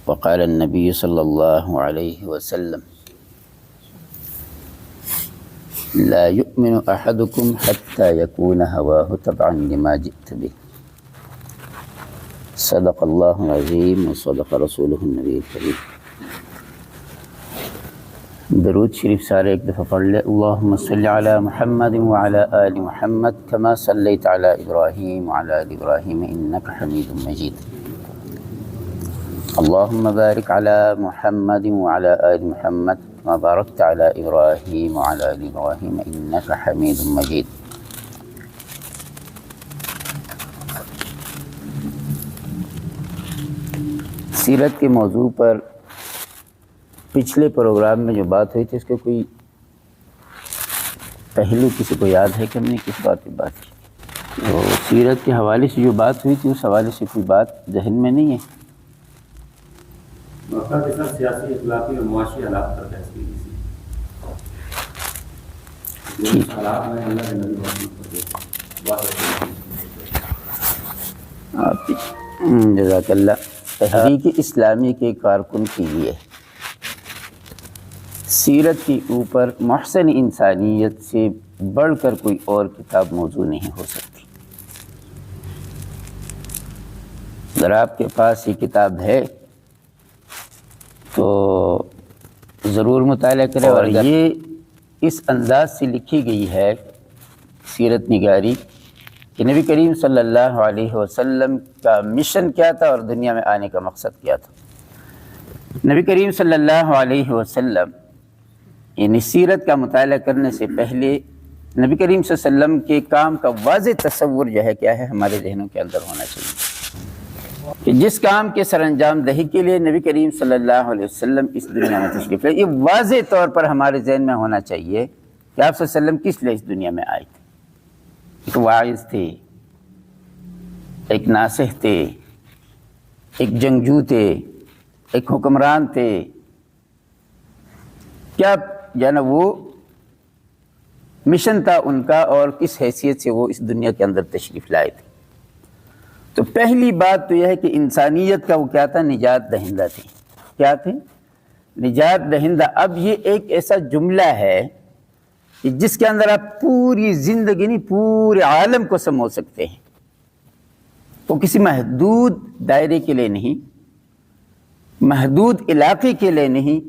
وقال النبی صلی اللہ علیہ وسلم لا يؤمن احدكم حتى يكون هواه تبعا لما جئت به صدق اللہ العظیم وصدق رسولہ النبی الکریم۔ درود شریف سارے ایک دفعہ پڑھ لے۔ اللہم صلی علی محمد وعلی آل محمد کما صلیت علی ابراہیم وعلی آل ابراہیم انک حمید مجید۔ اللہم بارک علی محمد وعلی آل محمد کما بارکت علی ابراہیم وعلی آل ابراہیم انک حمید مجید۔ سیرت کے موضوع پر پچھلے پروگرام میں جو بات ہوئی تھی اس کے کوئی پہلو کسی کو یاد ہے کہ ہم نے کس بات کی بات کی؟ تو سیرت کے حوالے سے جو بات ہوئی تھی اس حوالے سے کوئی بات ذہن میں نہیں ہے؟ سیاسی اخلاقی اور معاشی حالات پر بحث کی گئی تھی۔ جزاک اللہ۔ تحریک اسلامی کے کارکن کے لیے سیرت کے اوپر محسن انسانیت سے بڑھ کر کوئی اور کتاب موضوع نہیں ہو سکتی۔ اگر آپ کے پاس یہ کتاب ہے تو ضرور مطالعہ کریں، اور یہ اس انداز سے لکھی گئی ہے سیرت نگاری کہ نبی کریم صلی اللہ علیہ وسلم کا مشن کیا تھا اور دنیا میں آنے کا مقصد کیا تھا۔ نبی کریم صلی اللہ علیہ وسلم یعنی سیرت کا مطالعہ کرنے سے پہلے نبی کریم صلی اللہ علیہ وسلم کے کام کا واضح تصور جو ہے کیا ہے ہمارے ذہنوں کے اندر ہونا چاہیے کہ جس کام کے سر انجام دہی کے لیے نبی کریم صلی اللہ علیہ وسلم اس دنیا میں تشریف لائے، یہ واضح طور پر ہمارے ذہن میں ہونا چاہیے کہ آپ صلی اللہ علیہ وسلم کس لیے اس دنیا میں آئے تھے۔ ایک واعظ تھے، ایک ناصح تھے، ایک جنگجو تھے، ایک حکمران تھے، کیا جانا وہ مشن تھا ان کا اور کس حیثیت سے وہ اس دنیا کے اندر تشریف لائے تھے؟ تو پہلی بات تو یہ ہے کہ انسانیت کا وہ کیا تھا؟ نجات دہندہ تھے۔ کیا تھے؟ نجات دہندہ۔ اب یہ ایک ایسا جملہ ہے کہ جس کے اندر آپ پوری زندگی نہیں پورے عالم کو سمو سکتے ہیں۔ وہ کسی محدود دائرے کے لیے نہیں، محدود علاقے کے لیے نہیں،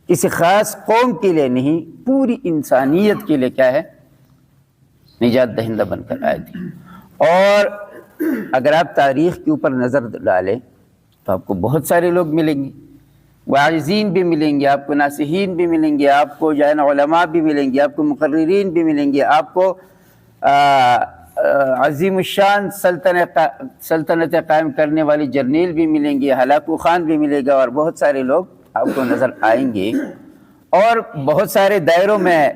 کسی خاص قوم کے لیے نہیں، پوری انسانیت کے لیے کیا ہے؟ نجات دہندہ بن کر آئے تھے۔ اور اگر آپ تاریخ کے اوپر نظر ڈالیں تو آپ کو بہت سارے لوگ ملیں گے، واعظین بھی ملیں گے، آپ کو ناصحین بھی ملیں گے، آپ کو جو ہے نا علماء بھی ملیں گے، آپ کو مقررین بھی ملیں گے، آپ کو عظیم الشان سلطنت قائم کرنے والی جرنیل بھی ملیں گے، ہلاکو خان بھی ملے گا، اور بہت سارے لوگ آپ کو نظر آئیں گے، اور بہت سارے دائروں میں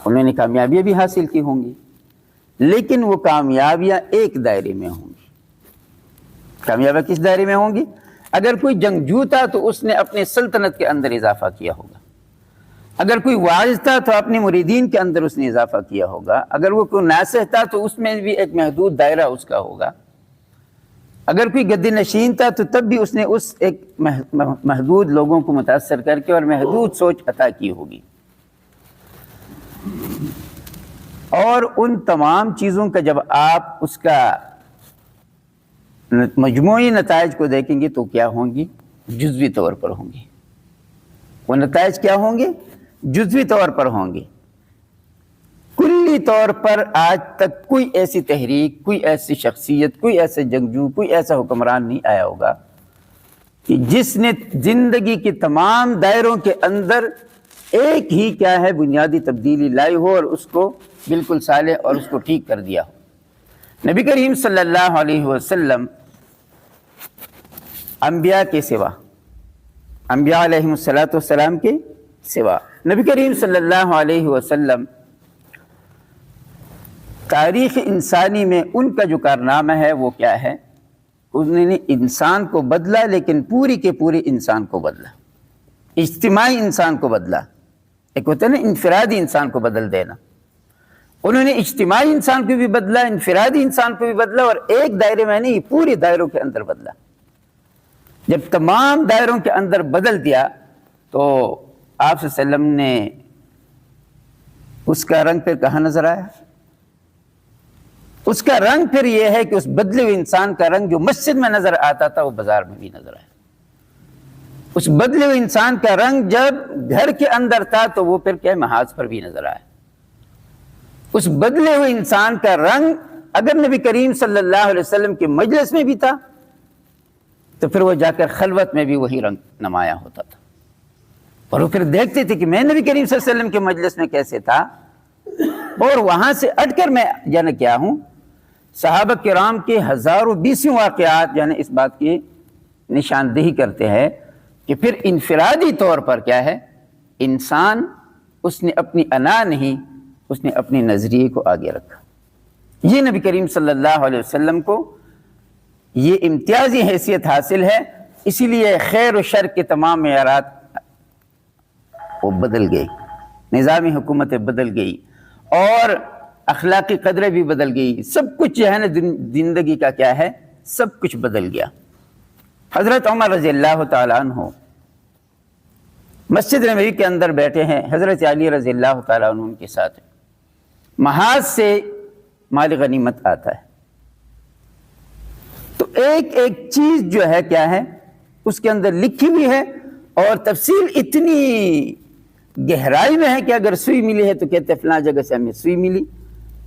انہوں نے کامیابیاں بھی حاصل کی ہوں گی، لیکن وہ کامیابیاں ایک دائرے میں ہوں گی۔ کامیابیاں کس دائرے میں ہوں گی؟ اگر کوئی جنگجو تھا تو اس نے اپنے سلطنت کے اندر اضافہ کیا ہوگا، اگر کوئی واعظ تھا تو اپنے مریدین کے اندر اس نے اضافہ کیا ہوگا، اگر وہ کوئی ناصح تھا تو اس میں بھی ایک محدود دائرہ اس کا ہوگا، اگر کوئی گدی نشین تھا تو تب بھی اس نے اس ایک محدود لوگوں کو متاثر کر کے اور محدود سوچ عطا کی ہوگی۔ اور ان تمام چیزوں کا جب آپ اس کا مجموعی نتائج کو دیکھیں گے تو کیا ہوں گی؟ جزوی طور پر ہوں گے۔ وہ نتائج کیا ہوں گے؟ جزوی طور پر ہوں گے۔ کلی طور پر آج تک کوئی ایسی تحریک، کوئی ایسی شخصیت، کوئی ایسے جنگجو، کوئی ایسا حکمران نہیں آیا ہوگا کہ جس نے زندگی کے تمام دائروں کے اندر ایک ہی کیا ہے بنیادی تبدیلی لائی ہو اور اس کو بالکل صالح اور اس کو ٹھیک کر دیا ہو۔ نبی کریم صلی اللہ علیہ وسلم انبیاء کے سوا، انبیاء علیہ السلام کے سوا نبی کریم صلی اللہ علیہ وسلم تاریخ انسانی میں ان کا جو کارنامہ ہے وہ کیا ہے؟ انہوں نے انسان کو بدلا، لیکن پوری کے پورے انسان کو بدلا، اجتماعی انسان کو بدلا۔ ایک ہوتا ہے نا انفرادی انسان کو بدل دینا، انہوں نے اجتماعی انسان کو بھی بدلا، انفرادی انسان کو بھی بدلا، اور ایک دائرے میں نہیں پورے دائروں کے اندر بدلا۔ جب تمام دائروں کے اندر بدل دیا تو آپ صلی اللہ علیہ وسلم نے اس کا رنگ پھر کہاں نظر آیا؟ اس کا رنگ پھر یہ ہے کہ اس بدلے ہوئے انسان کا رنگ جو مسجد میں نظر آتا تھا وہ بازار میں بھی نظر آیا. اس بدلے ہوئے انسان کا رنگ جب گھر کے اندر تھا تو وہ پھر کیا محاذ پر بھی نظر آیا. اس بدلے ہوئے انسان کا رنگ اگر نبی کریم صلی اللہ علیہ وسلم کے مجلس میں بھی تھا تو پھر وہ جا کر خلوت میں بھی وہی رنگ نمایاں ہوتا تھا. اور وہ پھر دیکھتے تھے کہ میں نبی کریم صلی اللہ علیہ وسلم کے مجلس میں کیسے تھا اور وہاں سے ہٹ کر میں جانے کیا ہوں. صحابہ کرام کے ہزاروں بیسوں واقعات یعنی اس بات کی نشاندہی کرتے ہیں کہ پھر انفرادی طور پر کیا ہے انسان اس نے اپنی انا نہیں، اس نے اپنی نظریے کو آگے رکھا. یہ نبی کریم صلی اللہ علیہ وسلم کو یہ امتیازی حیثیت حاصل ہے، اسی لیے خیر و شر کے تمام معیارات وہ بدل گئے، نظامی حکومتیں بدل گئی اور اخلاقی قدریں بھی بدل گئی، سب کچھ جو ہے نا زندگی کا کیا ہے سب کچھ بدل گیا. حضرت عمر رضی اللہ تعالیٰ عنہ مسجد نبوی کے اندر بیٹھے ہیں، حضرت علی رضی اللہ تعالیٰ عنہ ان کے ساتھ. محاذ سے مال غنیمت آتا ہے تو ایک ایک چیز جو ہے کیا ہے اس کے اندر لکھی ہوئی ہے اور تفصیل اتنی گہرائی میں ہے کہ اگر سوئی ملی ہے تو کہتے ہیں فلاں جگہ سے ہمیں سوئی ملی،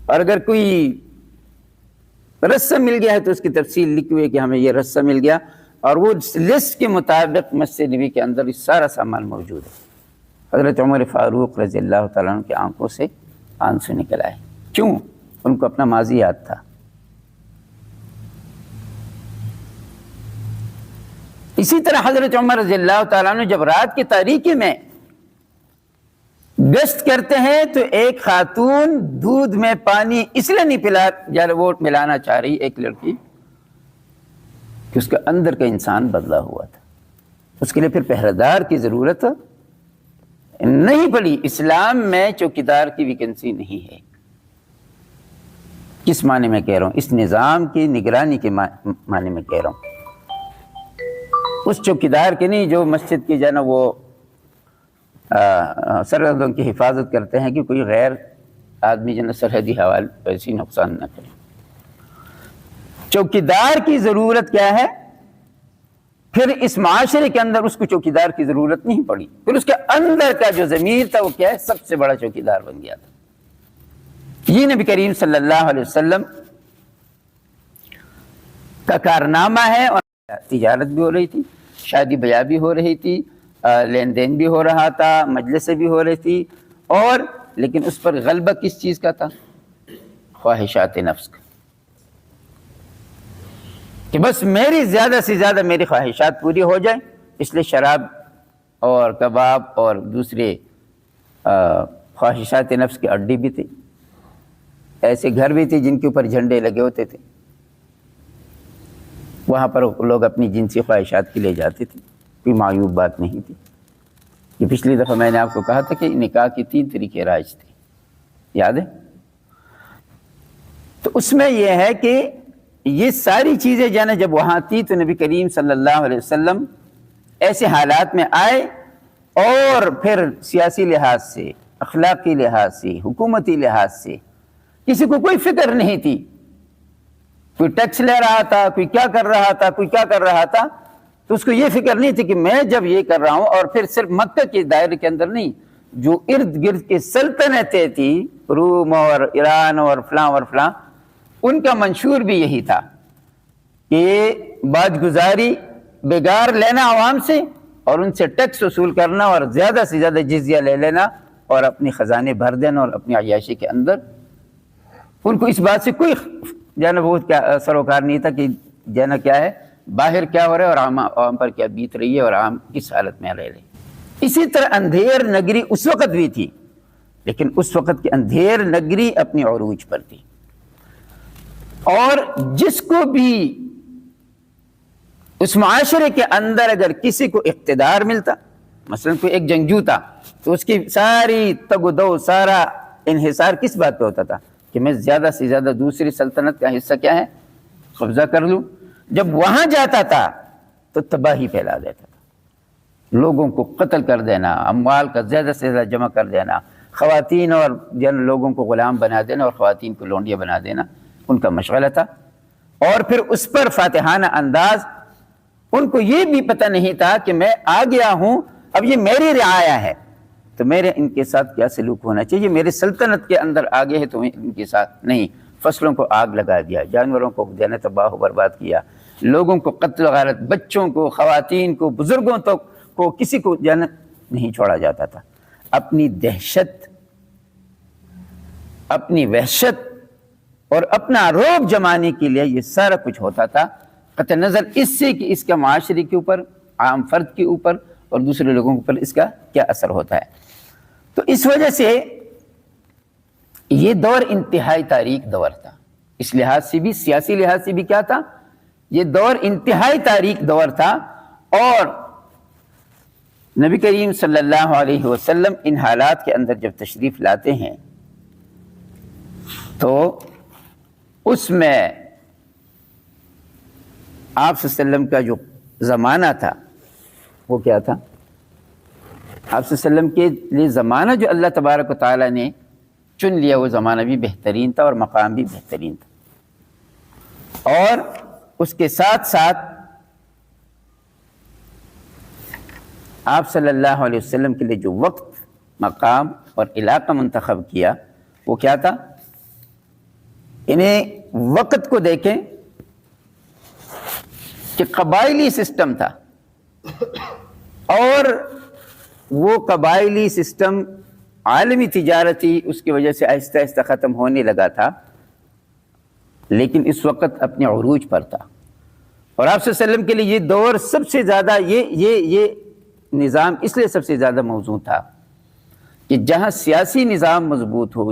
اور اگر کوئی رسہ مل گیا ہے تو اس کی تفصیل لکھی ہوئی ہے کہ ہمیں یہ رسہ مل گیا، اور وہ لسٹ کے مطابق مسجد نبی کے اندر اس سارا سامان موجود ہے. حضرت عمر فاروق رضی اللہ تعالیٰ عنہ کی آنکھوں سے آنسو نکل آئے. کیوں؟ ان کو اپنا ماضی یاد تھا. اسی طرح حضرت عمر رضی اللہ تعالیٰ عنہ جب رات کی تاریکی میں گشت کرتے ہیں تو ایک خاتون دودھ میں پانی اس لیے نہیں وہ ملانا چاہ رہی ایک لڑکی کہ اس کا اندر کا انسان بدلا ہوا تھا، اس کے لیے پھر پہرےدار کی ضرورت نہیں پڑی. اسلام میں چوکیدار کی ویکنسی نہیں ہے. کس معنی میں کہہ رہا ہوں؟ اس نظام کی نگرانی کے معنی میں کہہ رہا ہوں. اس چوکیدار کے نہیں جو مسجد کی جو ہے نا وہ سرحدوں کی حفاظت کرتے ہیں کہ کوئی غیر آدمی جو ہے نا سرحدی حوالے ایسی نقصان نہ کرے. چوکیدار کی ضرورت کیا ہے؟ پھر اس معاشرے کے اندر اس کو چوکیدار کی ضرورت نہیں پڑی، پھر اس کے اندر کا جو ضمیر تھا وہ کیا ہے سب سے بڑا چوکیدار بن گیا تھا. یہ نبی کریم صلی اللہ علیہ وسلم کا کارنامہ ہے. اور تجارت بھی ہو رہی تھی، شادی بیاہ بھی ہو رہی تھی، لین دین بھی ہو رہا تھا، مجلسیں بھی ہو رہی تھی، اور لیکن اس پر غلبہ کس چیز کا تھا؟ خواہشات نفس کا، کہ بس میری زیادہ سے زیادہ میری خواہشات پوری ہو جائیں. اس لیے شراب اور کباب اور دوسرے خواہشات نفس کے اڈے بھی تھے، ایسے گھر بھی تھے جن کے اوپر جھنڈے لگے ہوتے تھے، وہاں پر لوگ اپنی جنسی خواہشات کے لیے جاتے تھے. کوئی معیوب بات نہیں تھی. یہ پچھلی دفعہ میں نے آپ کو کہا تھا کہ نکاح کی 3 طریقے رائج تھے، یاد ہے؟ تو اس میں یہ ہے کہ یہ ساری چیزیں جانا جب وہاں تھی تو نبی کریم صلی اللہ علیہ وسلم ایسے حالات میں آئے، اور پھر سیاسی لحاظ سے، اخلاقی لحاظ سے، حکومتی لحاظ سے کسی کو کوئی فکر نہیں تھی. کوئی ٹیکس لے رہا تھا، کوئی کیا کر رہا تھا، کوئی کیا کر رہا تھا، تو اس کو یہ فکر نہیں تھی کہ میں جب یہ کر رہا ہوں، اور پھر صرف مکہ کے دائرے کے اندر نہیں، جو ارد گرد کے سلطنتیں تھی، روم اور ایران اور فلاں اور فلاں، ان کا منشور بھی یہی تھا کہ باج گزاری، بیگار لینا عوام سے اور ان سے ٹیکس وصول کرنا اور زیادہ سے زیادہ جزیہ لے لینا اور اپنی خزانے بھر دینا اور اپنی عیاشی کے اندر. ان کو اس بات سے کوئی جانا بہت کیا سروکار نہیں تھا کہ جانا کیا ہے، باہر کیا ہو رہا ہے اور عوام پر کیا بیت رہی ہے اور عام کس حالت میں رہ رہے. اسی طرح اندھیر نگری اس وقت بھی تھی، لیکن اس وقت کی اندھیر نگری اپنی عروج پر تھی. اور جس کو بھی اس معاشرے کے اندر اگر کسی کو اقتدار ملتا، مثلا کوئی ایک جنگجو تھا، تو اس کی ساری تگ و دو، سارا انحصار کس بات پہ ہوتا تھا کہ میں زیادہ سے زیادہ دوسری سلطنت کا حصہ کیا ہے قبضہ کر لوں. جب وہاں جاتا تھا تو تباہی پھیلا دیتا تھا، لوگوں کو قتل کر دینا، اموال کا زیادہ سے زیادہ جمع کر دینا، خواتین اور لوگوں کو غلام بنا دینا اور خواتین کو لونڈیاں بنا دینا ان کا مشغلہ تھا۔ اور پھر اس پر فاتحانہ انداز، ان کو یہ بھی پتہ نہیں تھا کہ میں آ گیا ہوں، اب یہ میری رعایا ہے تو میرے ان کے ساتھ کیا سلوک ہونا چاہیے، میرے سلطنت کے اندر آگے ہے تو ان کے ساتھ نہیں۔ فصلوں کو آگ لگا دیا، جانوروں کو جانے تباہ و برباد کیا، لوگوں کو قتل و غارت، بچوں کو، خواتین کو، بزرگوں تک کو، کسی کو جانے نہیں چھوڑا جاتا تھا۔ اپنی دہشت، اپنی وحشت اور اپنا رعب جمانے کے لیے یہ سارا کچھ ہوتا تھا، قطع نظر اس سے کہ اس کا معاشرے کے اوپر، عام فرد کے اوپر اور دوسرے لوگوں کے اوپر اس کا کیا اثر ہوتا ہے۔ تو اس وجہ سے یہ دور انتہائی تاریک دور تھا، اس لحاظ سے بھی، سیاسی لحاظ سے بھی کیا تھا، یہ دور انتہائی تاریک دور تھا۔ اور نبی کریم صلی اللہ علیہ وسلم ان حالات کے اندر جب تشریف لاتے ہیں تو اس میں آپ صلی اللہ علیہ وسلم کا جو زمانہ تھا وہ کیا تھا؟ آپ صلی اللہ علیہ وسلم کے لیے زمانہ جو اللہ تبارک و تعالیٰ نے چن لیا وہ زمانہ بھی بہترین تھا اور مقام بھی بہترین تھا۔ اور اس کے ساتھ ساتھ آپ صلی اللہ علیہ وسلم کے لیے جو وقت، مقام اور علاقہ منتخب کیا وہ کیا تھا؟ انہیں وقت کو دیکھیں کہ قبائلی سسٹم تھا، اور وہ قبائلی سسٹم عالمی تجارتی اس کی وجہ سے آہستہ آہستہ ختم ہونے لگا تھا، لیکن اس وقت اپنے عروج پر تھا۔ اور آپ صلی اللہ علیہ وسلم کے لیے یہ دور سب سے زیادہ یہ نظام اس لیے سب سے زیادہ موزوں تھا کہ جہاں سیاسی نظام مضبوط ہو،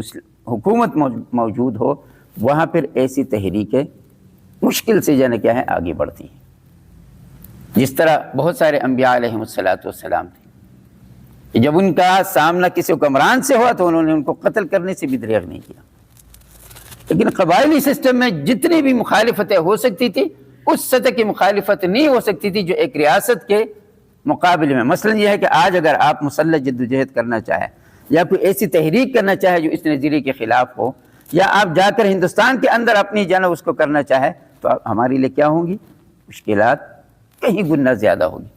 حکومت موجود ہو، وہاں پھر ایسی تحریکیں مشکل سے کیا ہے آگے بڑھتی ہیں۔ جس طرح بہت سارے انبیاء علیہم السلام تھے کہ جب ان کا سامنا کسی حکمران سے ہوا تو انہوں نے ان کو قتل کرنے سے بھی دریغ نہیں کیا، لیکن قبائلی سسٹم میں جتنی بھی مخالفتیں ہو سکتی تھی اس سطح کی مخالفت نہیں ہو سکتی تھی جو ایک ریاست کے مقابلے میں۔ مثلا یہ ہے کہ آج اگر آپ مسلح جدوجہد کرنا چاہیں یا کوئی ایسی تحریک کرنا چاہے جو اس نظریے کے خلاف ہو، یا آپ جا کر ہندوستان کے اندر اپنی جانب اس کو کرنا چاہے، تو ہمارے لیے کیا ہوں گی؟ مشکلات کہیں گنا زیادہ ہوگی،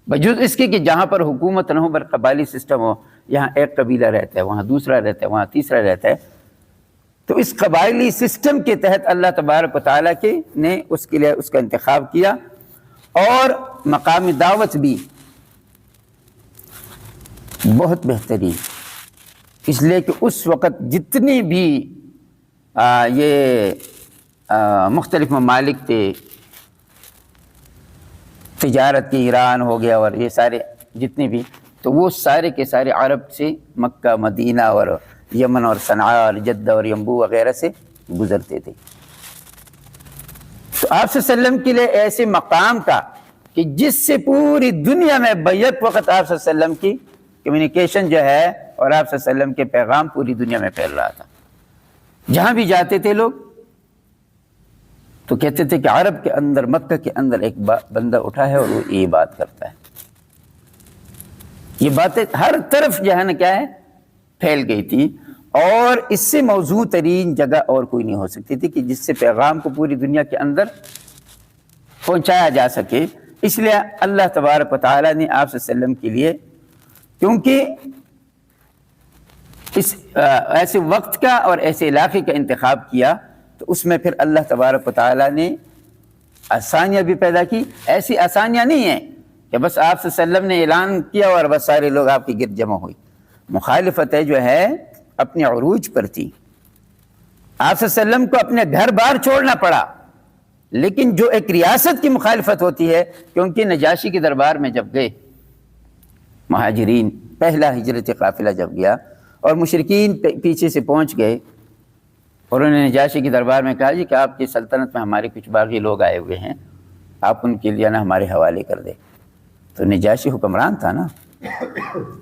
بجز اس کے کہ جہاں پر حکومت نہ ہو پر قبائلی سسٹم ہو، یہاں ایک قبیلہ رہتا ہے، وہاں دوسرا رہتا ہے، وہاں تیسرا رہتا ہے۔ تو اس قبائلی سسٹم کے تحت اللہ تبارک و تعالیٰ نے اس کے لیے اس کا انتخاب کیا، اور مقامی دعوت بھی بہت بہترین، اس لیے کہ اس وقت جتنی بھی مختلف ممالک تھے، تجارت کی، ایران ہو گیا اور یہ سارے جتنے بھی، تو وہ سارے کے سارے عرب سے، مکہ، مدینہ اور یمن اور صنعاء اور جدہ اور ینبوع وغیرہ سے گزرتے تھے۔ تو آپ صلی اللہ علیہ وسلم کے لیے ایسے مقام کا کہ جس سے پوری دنیا میں بیک وقت آپ صلی اللہ علیہ وسلم کی کمیونیکیشن جو ہے اور آپ صلی اللہ علیہ وسلم کے پیغام پوری دنیا میں پھیل رہا تھا۔ جہاں بھی جاتے تھے لوگ تو کہتے تھے کہ عرب کے اندر، مکہ کے اندر ایک بندہ اٹھا ہے اور وہ یہ بات کرتا ہے۔ یہ باتیں ہر طرف جو ہے نا کیا ہے پھیل گئی تھی، اور اس سے موزوں ترین جگہ اور کوئی نہیں ہو سکتی تھی کہ جس سے پیغام کو پوری دنیا کے اندر پہنچایا جا سکے۔ اس لیے اللہ تبارک و تعالیٰ نے آپ صلی اللہ علیہ وسلم کے لیے، کیونکہ اس ایسے وقت کا اور ایسے علاقے کا انتخاب کیا، تو اس میں پھر اللہ تبارک و تعالیٰ نے آسانیاں بھی پیدا کی۔ ایسی آسانیاں نہیں ہیں کہ بس آپ صلی اللہ علیہ وسلم نے اعلان کیا اور بس سارے لوگ آپ کے گرد جمع ہوئی۔ مخالفتیں جو ہے اپنے عروج پر تھی، آپ صلی اللہ علیہ وسلم کو اپنے گھر بار چھوڑنا پڑا، لیکن جو ایک ریاست کی مخالفت ہوتی ہے، کیونکہ نجاشی کے دربار میں جب گئے مہاجرین، پہلا ہجرت قافلہ جب گیا اور مشرکین پیچھے سے پہنچ گئے، اور انہوں نے نجاشی کے دربار میں کہا جی کہ آپ کی سلطنت میں ہمارے کچھ باغی لوگ آئے ہوئے ہیں، آپ ان کے لیے نا ہمارے حوالے کر دیں۔ تو نجاشی حکمران تھا نا،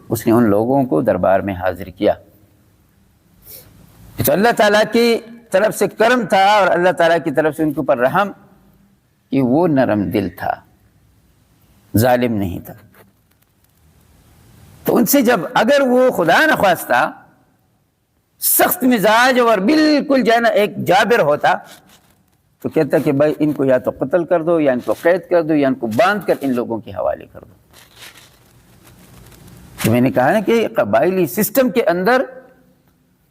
اس نے ان لوگوں کو دربار میں حاضر کیا۔ تو اللہ تعالیٰ کی طرف سے کرم تھا اور اللہ تعالیٰ کی طرف سے ان کے اوپر رحم کہ وہ نرم دل تھا، ظالم نہیں تھا. تو ان سے جب اگر وہ خدا نخواستہ سخت مزاج اور بالکل جو ہے نا ایک جابر ہوتا تو کہتا کہ بھائی ان کو یا تو قتل کر دو یا ان کو قید کر دو یا ان کو باندھ کر ان لوگوں کے حوالے کر دو. تو میں نے کہا نا کہ قبائلی سسٹم کے اندر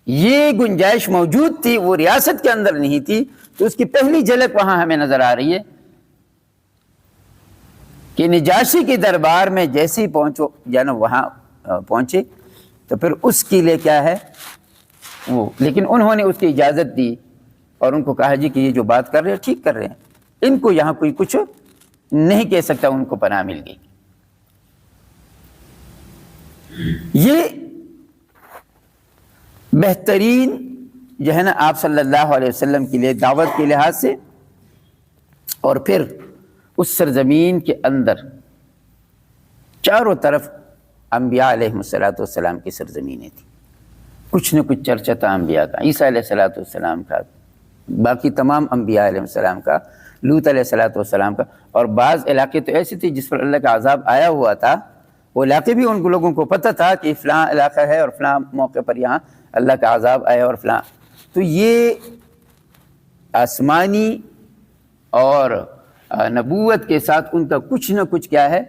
یہ گنجائش موجود تھی، وہ ریاست کے اندر نہیں تھی. تو اس کی پہلی جھلک وہاں ہمیں نظر آ رہی ہے کہ نجاشی کے دربار میں جیسے ہی پہنچو جانا وہاں پہنچے تو پھر اس کے لیے کیا ہے وہ، لیکن انہوں نے اس کی اجازت دی اور ان کو کہا جی کہ یہ جو بات کر رہے ہیں ٹھیک کر رہے ہیں، ان کو یہاں کوئی کچھ نہیں کہہ سکتا. ان کو پناہ مل گئی. یہ بہترین جو ہے نا آپ صلی اللہ علیہ وسلم کے لیے دعوت کے لحاظ سے، اور پھر اس سرزمین کے اندر چاروں طرف انبیاء علیہ السلام کی سرزمینیں تھیں. کچھ نہ کچھ چرچا تھا انبیاء کا، عیسیٰ علیہ السلام کا، باقی تمام انبیاء علیہ السلام کا، لوط علیہ السلام کا. اور بعض علاقے تو ایسے تھے جس پر اللہ کا عذاب آیا ہوا تھا، وہ علاقے بھی ان لوگوں کو پتہ تھا کہ فلاں علاقہ ہے اور فلاں موقع پر یہاں اللہ کا عذاب آیا اور فلاں. تو یہ آسمانی اور نبوت کے ساتھ ان کا کچھ نہ کچھ کیا ہے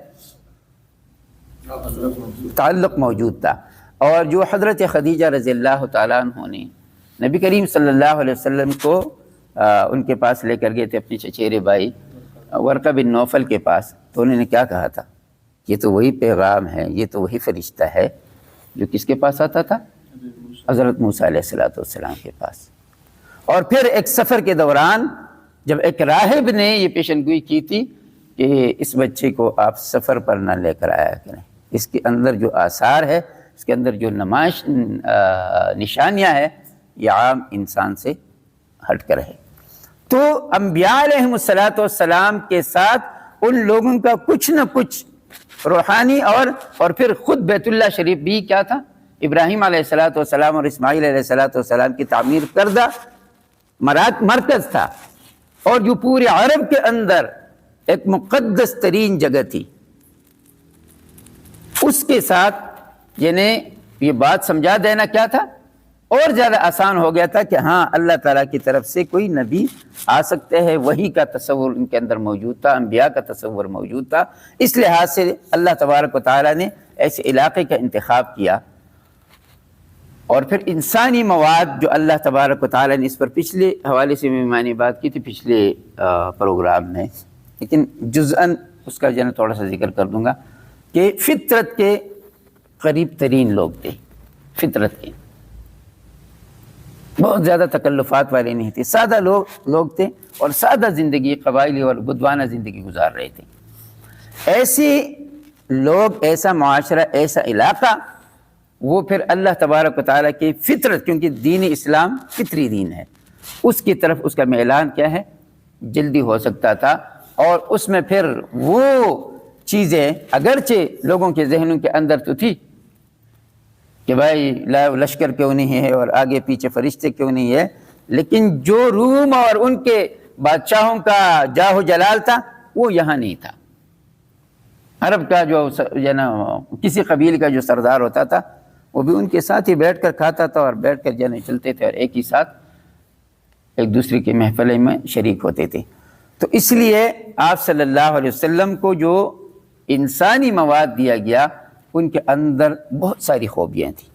تعلق موجود تھا. اور جو حضرت خدیجہ رضی اللہ تعالیٰ عنہ نے نبی کریم صلی اللہ علیہ وسلم کو ان کے پاس لے کر گئے تھے، اپنے چچیرے بھائی ورقہ بن نوفل کے پاس، تو انہوں نے کیا کہا تھا؟ یہ تو وہی پیغام ہے، یہ تو وہی فرشتہ ہے جو کس کے پاس آتا تھا؟ حضرت موسیٰ علیہ السلام کے پاس. اور پھر ایک سفر کے دوران جب ایک راہب نے یہ پیشن گوئی کی تھی کہ اس بچے کو آپ سفر پر نہ لے کر آیا کریں، اس کے اندر جو آثار ہے، اس کے اندر جو نشانیاں ہیں، یہ عام انسان سے ہٹ کر ہے. تو انبیاء علیہ السلام کے ساتھ ان لوگوں کا کچھ نہ کچھ روحانی اور پھر خود بیت اللہ شریف بھی کیا تھا؟ ابراہیم علیہ السلام اور اسماعیل علیہ السلام کی تعمیر کردہ مرکز تھا، اور جو پورے عرب کے اندر ایک مقدس ترین جگہ تھی. اس کے ساتھ یعنی یہ بات سمجھا دینا کیا تھا؟ اور زیادہ آسان ہو گیا تھا کہ ہاں اللہ تعالیٰ کی طرف سے کوئی نبی آ سکتے ہیں. وہی کا تصور ان کے اندر موجود تھا، انبیاء کا تصور موجود تھا. اس لحاظ سے اللہ تبارک و تعالیٰ نے ایسے علاقے کا انتخاب کیا. اور پھر انسانی مواد جو اللہ تبارک و تعالیٰ نے، اس پر پچھلے حوالے سے میں نے بات کی تھی پچھلے پروگرام میں، لیکن جزءاً اس کا جو ہے تھوڑا سا ذکر کر دوں گا کہ فطرت کے قریب ترین لوگ تھے. فطرت کے بہت زیادہ تکلفات والے نہیں تھے، سادہ لوگ تھے اور سادہ زندگی، قبائلی اور بدوانہ زندگی گزار رہے تھے. ایسے لوگ، ایسا معاشرہ، ایسا علاقہ، وہ پھر اللہ تبارک و تعالیٰ کی فطرت، کیونکہ دین اسلام فطری دین ہے، اس کی طرف اس کا میلان کیا ہے؟ جلدی ہو سکتا تھا. اور اس میں پھر وہ چیزیں اگرچہ لوگوں کے ذہنوں کے اندر تو تھی کہ بھائی لشکر کیوں نہیں ہے اور آگے پیچھے فرشتے کیوں نہیں ہے، لیکن جو روم اور ان کے بادشاہوں کا جاہ و جلال تھا وہ یہاں نہیں تھا. عرب کا جو کسی قبیل کا جو سردار ہوتا تھا وہ بھی ان کے ساتھ ہی بیٹھ کر کھاتا تھا اور بیٹھ کر چلتے تھے اور ایک ہی ساتھ ایک دوسرے کے محفلے میں شریک ہوتے تھے. تو اس لیے آپ صلی اللہ علیہ وسلم کو جو انسانی مواد دیا گیا ان کے اندر بہت ساری خوبیاں تھیں.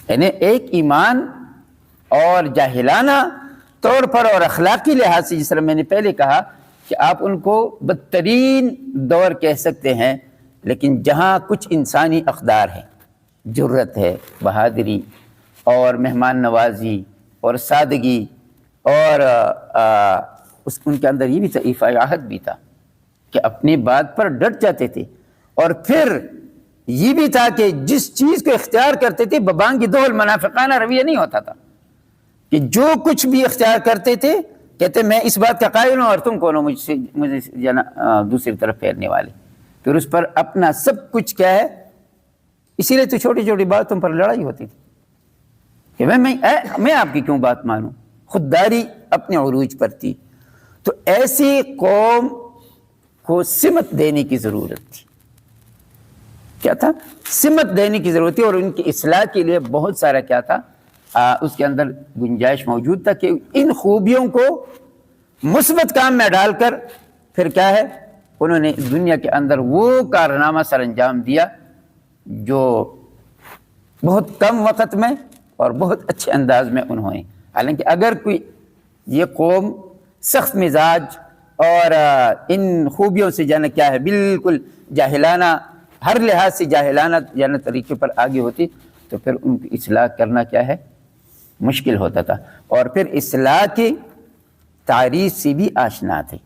یعنی ایک ایمان اور جاہلانہ طور پر اور اخلاقی لحاظ سے، جس طرح میں نے پہلے کہا کہ آپ ان کو بدترین دور کہہ سکتے ہیں، لیکن جہاں کچھ انسانی اقدار ہیں، جرت ہے، بہادری اور مہمان نوازی اور سادگی، اور ان کے اندر یہ بھی تھا، ایفاء عہد بھی تھا کہ اپنی بات پر ڈٹ جاتے تھے. اور پھر یہ بھی تھا کہ جس چیز کو اختیار کرتے تھے ببانگ دول منافقانہ رویہ نہیں ہوتا تھا، کہ جو کچھ بھی اختیار کرتے تھے کہتے میں اس بات کا قائل ہوں اور تم کون ہو مجھے دوسری طرف پھیرنے والے. پھر اس پر اپنا سب کچھ کیا ہے، اسی لیے تو چھوٹی چھوٹی بات تم پر لڑائی ہوتی تھی کہ میں آپ کی کیوں بات مانوں. خودداری اپنے عروج پر تھی. تو ایسی قوم کو سمت دینے کی ضرورت تھی۔ کیا تھا؟ سمت دینے کی ضرورت تھی، اور ان کی اصلاح کے لیے بہت سارا کیا تھا، اس کے اندر گنجائش موجود تھا کہ ان خوبیوں کو مثبت کام میں ڈال کر پھر کیا ہے، انہوں نے دنیا کے اندر وہ کارنامہ سر انجام دیا جو بہت کم وقت میں اور بہت اچھے انداز میں انہوں نے۔ حالانکہ اگر کوئی یہ قوم سخت مزاج اور ان خوبیوں سے جانا کیا ہے بالکل جاہلانہ، ہر لحاظ سے جاہلانہ جانا طریقے پر آگے ہوتی، تو پھر ان کی اصلاح کرنا کیا ہے، مشکل ہوتا تھا، اور پھر اصلاح کی تعریف سے بھی آشنا تھے۔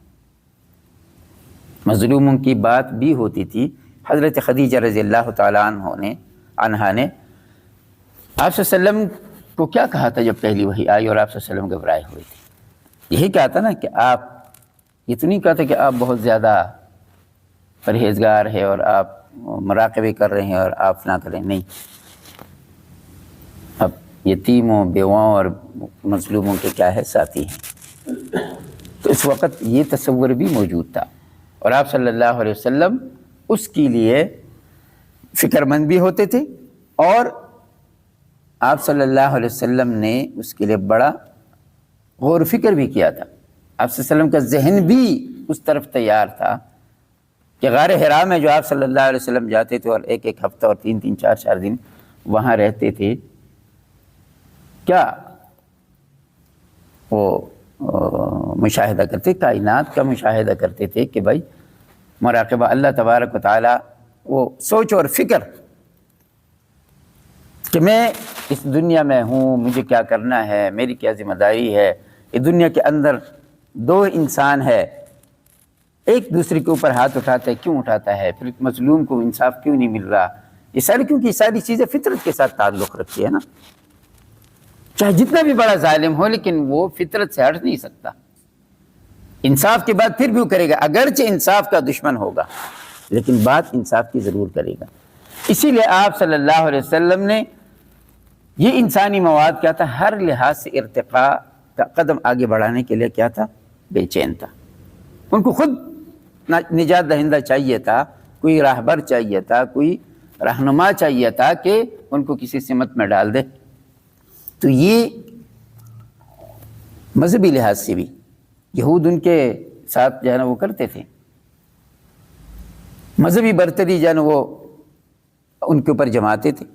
مظلوموں کی بات بھی ہوتی تھی۔ حضرت خدیجہ رضی اللہ تعالیٰ عنہا نے آپ صلی اللہ علیہ وسلم کو کیا کہا تھا جب پہلی وحی آئی اور آپ صلی اللہ علیہ وسلم گھبرائے ہوئے تھے؟ یہی کہا تھا نا کہ آپ، یہ تو نہیں کہا تھا کہ آپ بہت زیادہ پرہیزگار ہے اور آپ مراقبے کر رہے ہیں اور آپ نہ کریں، نہیں، اب یتیموں، بیواؤں اور مظلوموں کے کیا ہے، ساتھی ہیں۔ تو اس وقت یہ تصور بھی موجود تھا، اور آپ صلی اللہ علیہ وسلم اس کے لیے فکر مند بھی ہوتے تھے، اور آپ صلی اللہ علیہ وسلم نے اس کے لیے بڑا غور و فکر بھی کیا تھا۔ آپ صلی اللہ علیہ وسلم کا ذہن بھی اس طرف تیار تھا کہ غار حرا میں جو آپ صلی اللہ علیہ وسلم جاتے تھے اور ایک ایک ہفتہ اور 3 4 دن وہاں رہتے تھے، کیا وہ مشاہدہ کرتے، کائنات کا مشاہدہ کرتے تھے کہ بھائی مراقبہ اللہ تبارک و تعالیٰ، وہ سوچ اور فکر کہ میں اس دنیا میں ہوں، مجھے کیا کرنا ہے، میری کیا ذمہ داری ہے، اس دنیا کے اندر 2 انسان ہے، ایک دوسرے کے اوپر ہاتھ اٹھاتا ہے، کیوں اٹھاتا ہے، پھر مظلوم کو انصاف کیوں نہیں مل رہا، یہ ساری، کیونکہ یہ ساری چیزیں فطرت کے ساتھ تعلق رکھتی ہے نا، چاہے جتنا بھی بڑا ظالم ہو لیکن وہ فطرت سے ہٹ نہیں سکتا، انصاف کے بعد پھر بھی وہ کرے گا، اگرچہ انصاف کا دشمن ہوگا لیکن بات انصاف کی ضرور کرے گا۔ اسی لیے آپ صلی اللہ علیہ وسلم نے یہ انسانی مواد کیا تھا، ہر لحاظ سے ارتقاء کا قدم آگے بڑھانے کے لیے کیا تھا، بے چین تھا۔ ان کو خود نجات دہندہ چاہیے تھا، کوئی راہبر چاہیے تھا، کوئی رہنما چاہیے تھا کہ ان کو کسی سمت میں ڈال دے۔ تو یہ مذہبی لحاظ سے بھی یہود ان کے ساتھ جو ہے نا وہ کرتے تھے، مذہبی برتری جو ہے نا وہ ان کے اوپر جماتے تھے،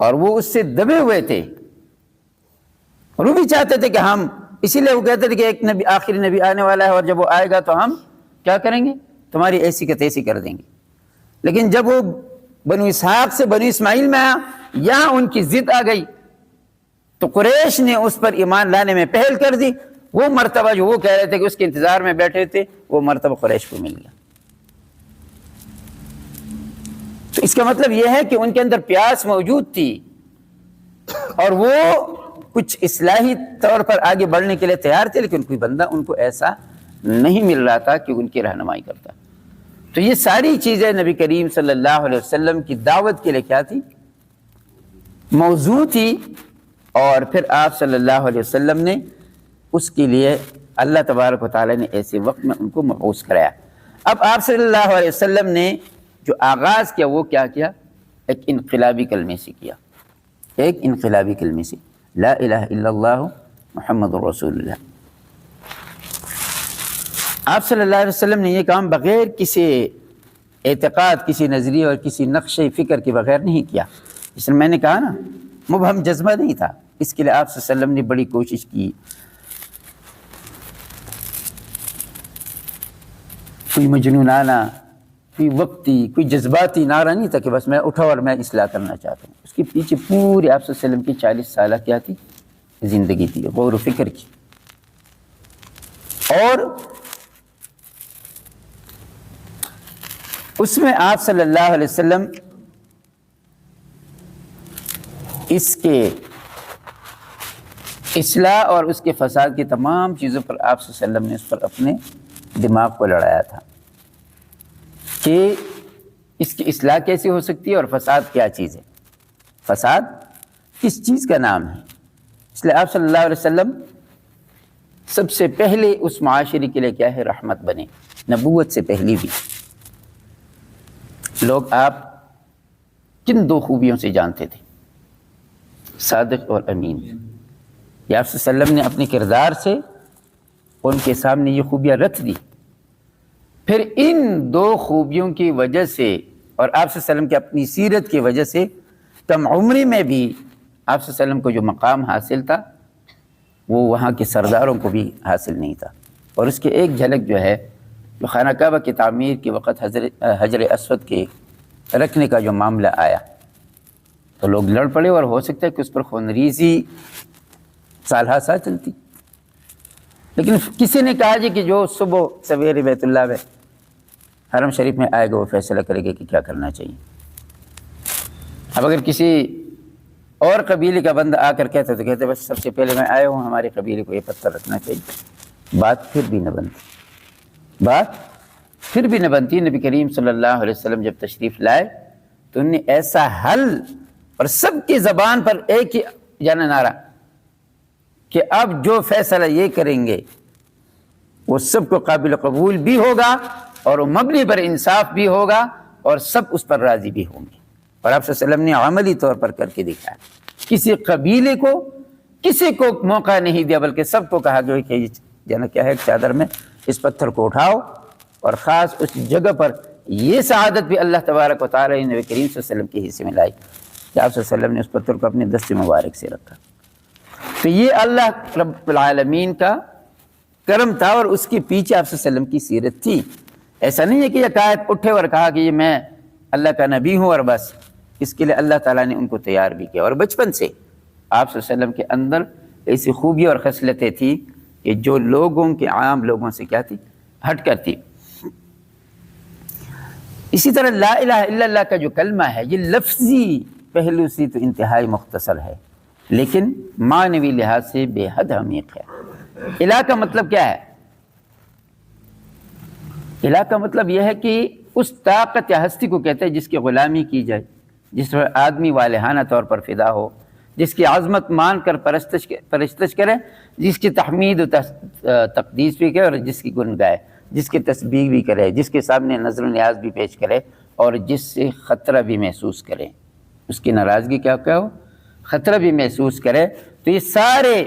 اور وہ اس سے دبے ہوئے تھے، اور وہ بھی چاہتے تھے کہ ہم، اسی لیے وہ کہتے تھے کہ ایک نبی، آخری نبی آنے والا ہے، اور جب وہ آئے گا تو ہم کیا کریں گے، تمہاری ایسی کا تیسی کر دیں گے۔ لیکن جب وہ بنو اسحاق سے بنو اسماعیل میں آیا، یہاں ان کی ضد آ گئی، تو قریش نے اس پر ایمان لانے میں پہل کر دی۔ وہ مرتبہ جو وہ کہہ رہے تھے کہ اس کے انتظار میں بیٹھے تھے، وہ مرتبہ قریش کو مل گیا۔ تو اس کا مطلب یہ ہے کہ ان کے اندر پیاس موجود تھی، اور وہ کچھ اصلاحی طور پر آگے بڑھنے کے لیے تیار تھے، لیکن کوئی بندہ ان کو ایسا نہیں مل رہا تھا کہ ان کی رہنمائی کرتا۔ تو یہ ساری چیزیں نبی کریم صلی اللہ علیہ وسلم کی دعوت کے لیے کیا تھی، موضوع تھی، اور پھر آپ صلی اللہ علیہ وسلم نے اس کے لیے اللہ تبارک و تعالیٰ نے ایسے وقت میں ان کو مبعوث کرایا۔ اب آپ صلی اللہ علیہ وسلم نے جو آغاز کیا وہ کیا کیا، ایک انقلابی کلمے سے کیا، ایک انقلابی کلمے سے، لا الہ الا اللہ محمد رسول اللہ۔ آپ صلی اللہ علیہ وسلم نے یہ کام بغیر کسی اعتقاد، کسی نظریے اور کسی نقش فکر کے بغیر نہیں کیا۔ اس میں نے کہا نا، مبہم جذبہ نہیں تھا، اس کے لیے آپ صلی اللہ علیہ وسلم نے بڑی کوشش کی۔ کوئی مجنونانہ، کوئی وقتی، کوئی جذباتی نعرہ نہیں تھا کہ بس میں اٹھا اور میں اصلاح کرنا چاہتا ہوں۔ اس کے پیچھے پوری آپ صلی اللہ علیہ وسلم کی 40 سالہ کیا تھی، زندگی تھی، غور و فکر کی۔ اور اس میں آپ صلی اللہ علیہ وسلم اس کے اصلاح اور اس کے فساد کی تمام چیزوں پر آپ صلی اللہ علیہ وسلم نے اس پر اپنے دماغ کو لڑایا تھا کہ اس کی اصلاح کیسے ہو سکتی ہے اور فساد کیا چیز ہے، فساد کس چیز کا نام ہے۔ اس لیے آپ صلی اللہ علیہ وسلم سب سے پہلے اس معاشرے کے لیے کیا ہے، رحمت بنے۔ نبوت سے پہلے بھی لوگ آپ کن دو خوبیوں سے جانتے تھے؟ صادق اور امین۔ یا آپ صلی اللہ علیہ وسلم نے اپنے کردار سے ان کے سامنے یہ خوبیاں رکھ دی، پھر ان دو خوبیوں کی وجہ سے اور آپ صلی اللہ علیہ وسلم کی اپنی سیرت کی وجہ سے کم عمری میں بھی آپ صلی اللہ علیہ وسلم کو جو مقام حاصل تھا وہ وہاں کے سرداروں کو بھی حاصل نہیں تھا۔ اور اس کی ایک جھلک جو ہے، جو خانہ کعبہ کی تعمیر کے وقت حجر اسود کے رکھنے کا جو معاملہ آیا تو لوگ لڑ پڑے، اور ہو سکتا ہے کہ اس پر خونریزی سالہ سال چلتی، لیکن کسی نے کہا جی کہ جو صبح سویرے بیت اللہ میں حرم شریف میں آئے گا وہ فیصلہ کرے گا کہ کیا کرنا چاہیے۔ اب اگر کسی اور قبیلے کا بندہ آ کر کہتا تو کہتے بس سب سے پہلے میں آیا ہوں، ہمارے قبیلے کو یہ پتھر رکھنا چاہیے، بات پھر بھی نہ بنتی۔ نبی کریم صلی اللہ علیہ وسلم جب تشریف لائے تو انہوں نے ایسا حل، اور سب کی زبان پر ایک ہی جانا نعرہ کہ اب جو فیصلہ یہ کریں گے وہ سب کو قابل قبول بھی ہوگا اور وہ مبنی پر انصاف بھی ہوگا اور سب اس پر راضی بھی ہوں گے۔ اور آپ صلی اللہ علیہ وسلم نے عملی طور پر کر کے دکھایا، کسی قبیلے کو کسی کو موقع نہیں دیا، بلکہ سب کو کہا گیا کہ جانا کیا ہے، ایک چادر میں اس پتھر کو اٹھاؤ، اور خاص اس جگہ پر یہ سعادت بھی اللہ تبارک و تعالی نے نبی کریم صلی اللہ علیہ وسلم کے حصے میں لائی کہ آپ صلی اللہ علیہ وسلم نے اس پتھر کو اپنے دست مبارک سے رکھا۔ تو یہ اللہ رب العالمین کا کرم تھا، اور اس کے پیچھے آپ صلی اللہ علیہ وسلم کی سیرت تھی۔ ایسا نہیں ہے کہ یہ قائد اٹھے اور کہا کہ یہ میں اللہ کا نبی ہوں اور بس، اس کے لیے اللہ تعالیٰ نے ان کو تیار بھی کیا، اور بچپن سے آپ صلی اللہ علیہ وسلم کے اندر ایسی خوبیاں اور خصلتیں تھیں کہ جو لوگوں کے عام لوگوں سے کیا تھی، ہٹ کر تھی۔ اسی طرح لا الہ الا اللہ کا جو کلمہ ہے یہ لفظی پہلو سے تو انتہائی مختصر ہے، لیکن معنوی لحاظ سے بے حد عمیق ہے۔ الہ کا مطلب کیا ہے؟ الہ کا مطلب یہ ہے کہ اس طاقت یا ہستی کو کہتے ہیں جس کی غلامی کی جائے، جس پر آدمی والہانہ طور پر فدا ہو، جس کی عظمت مان کر پرستش کرے، جس کی تحمید و تقدیس بھی کرے اور جس کی گن گائے، جس کی تسبیح بھی کرے، جس کے سامنے نظر و نیاز بھی پیش کرے اور جس سے خطرہ بھی محسوس کرے، اس کی ناراضگی کیا ہو، خطرہ بھی محسوس کرے۔ تو یہ سارے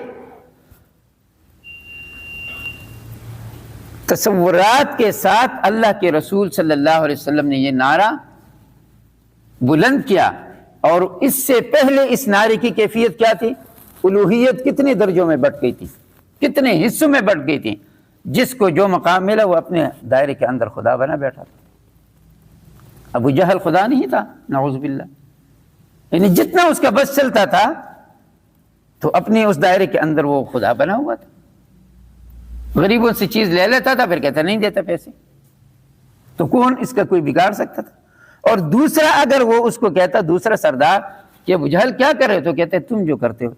تصورات کے ساتھ اللہ کے رسول صلی اللہ علیہ وسلم نے یہ نعرہ بلند کیا، اور اس سے پہلے اس نعرے کی کیفیت کیا تھی؟ الوہیت کتنے درجوں میں بٹ گئی تھی، کتنے حصوں میں بٹ گئی تھی، جس کو جو مقام ملا وہ اپنے دائرے کے اندر خدا بنا بیٹھا تھا۔ ابو جہل خدا نہیں تھا، نعوذ باللہ، یعنی جتنا اس کا بس چلتا تھا تو اپنے اس دائرے کے اندر وہ خدا بنا ہوا تھا۔ غریبوں سے چیز لے لیتا تھا، پھر کہتا نہیں دیتا پیسے، تو کون اس کا کوئی بگاڑ سکتا تھا؟ اور دوسرا اگر وہ اس کو کہتا، دوسرا سردار کہ ابو جہل کیا کر رہے، تو کہتے تم جو کرتے ہو،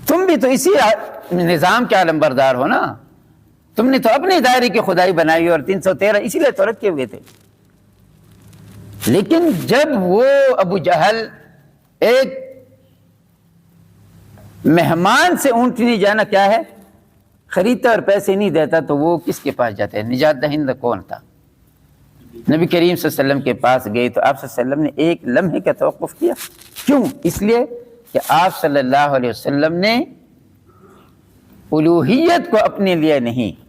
تم بھی تو اسی نظام کے علم بردار ہو نا، تم نے تو اپنے دائرے کی خدائی بنائی اور 313 اسی لیے تو رکھے ہوئے تھے۔ لیکن جب وہ ابو جہل ایک مہمان سے اونٹ نہیں جانا کیا ہے خریدتا اور پیسے نہیں دیتا، تو وہ کس کے پاس جاتا ہے؟ نجات دہندہ کون تھا؟ نبی کریم صلی اللہ علیہ وسلم کے پاس گئے تو آپ صلی اللہ علیہ وسلم نے ایک لمحے کا توقف کیا۔ کیوں؟ اس لیے کہ آپ صلی اللہ علیہ وسلم نے الوہیت کو اپنے لیے نہیں،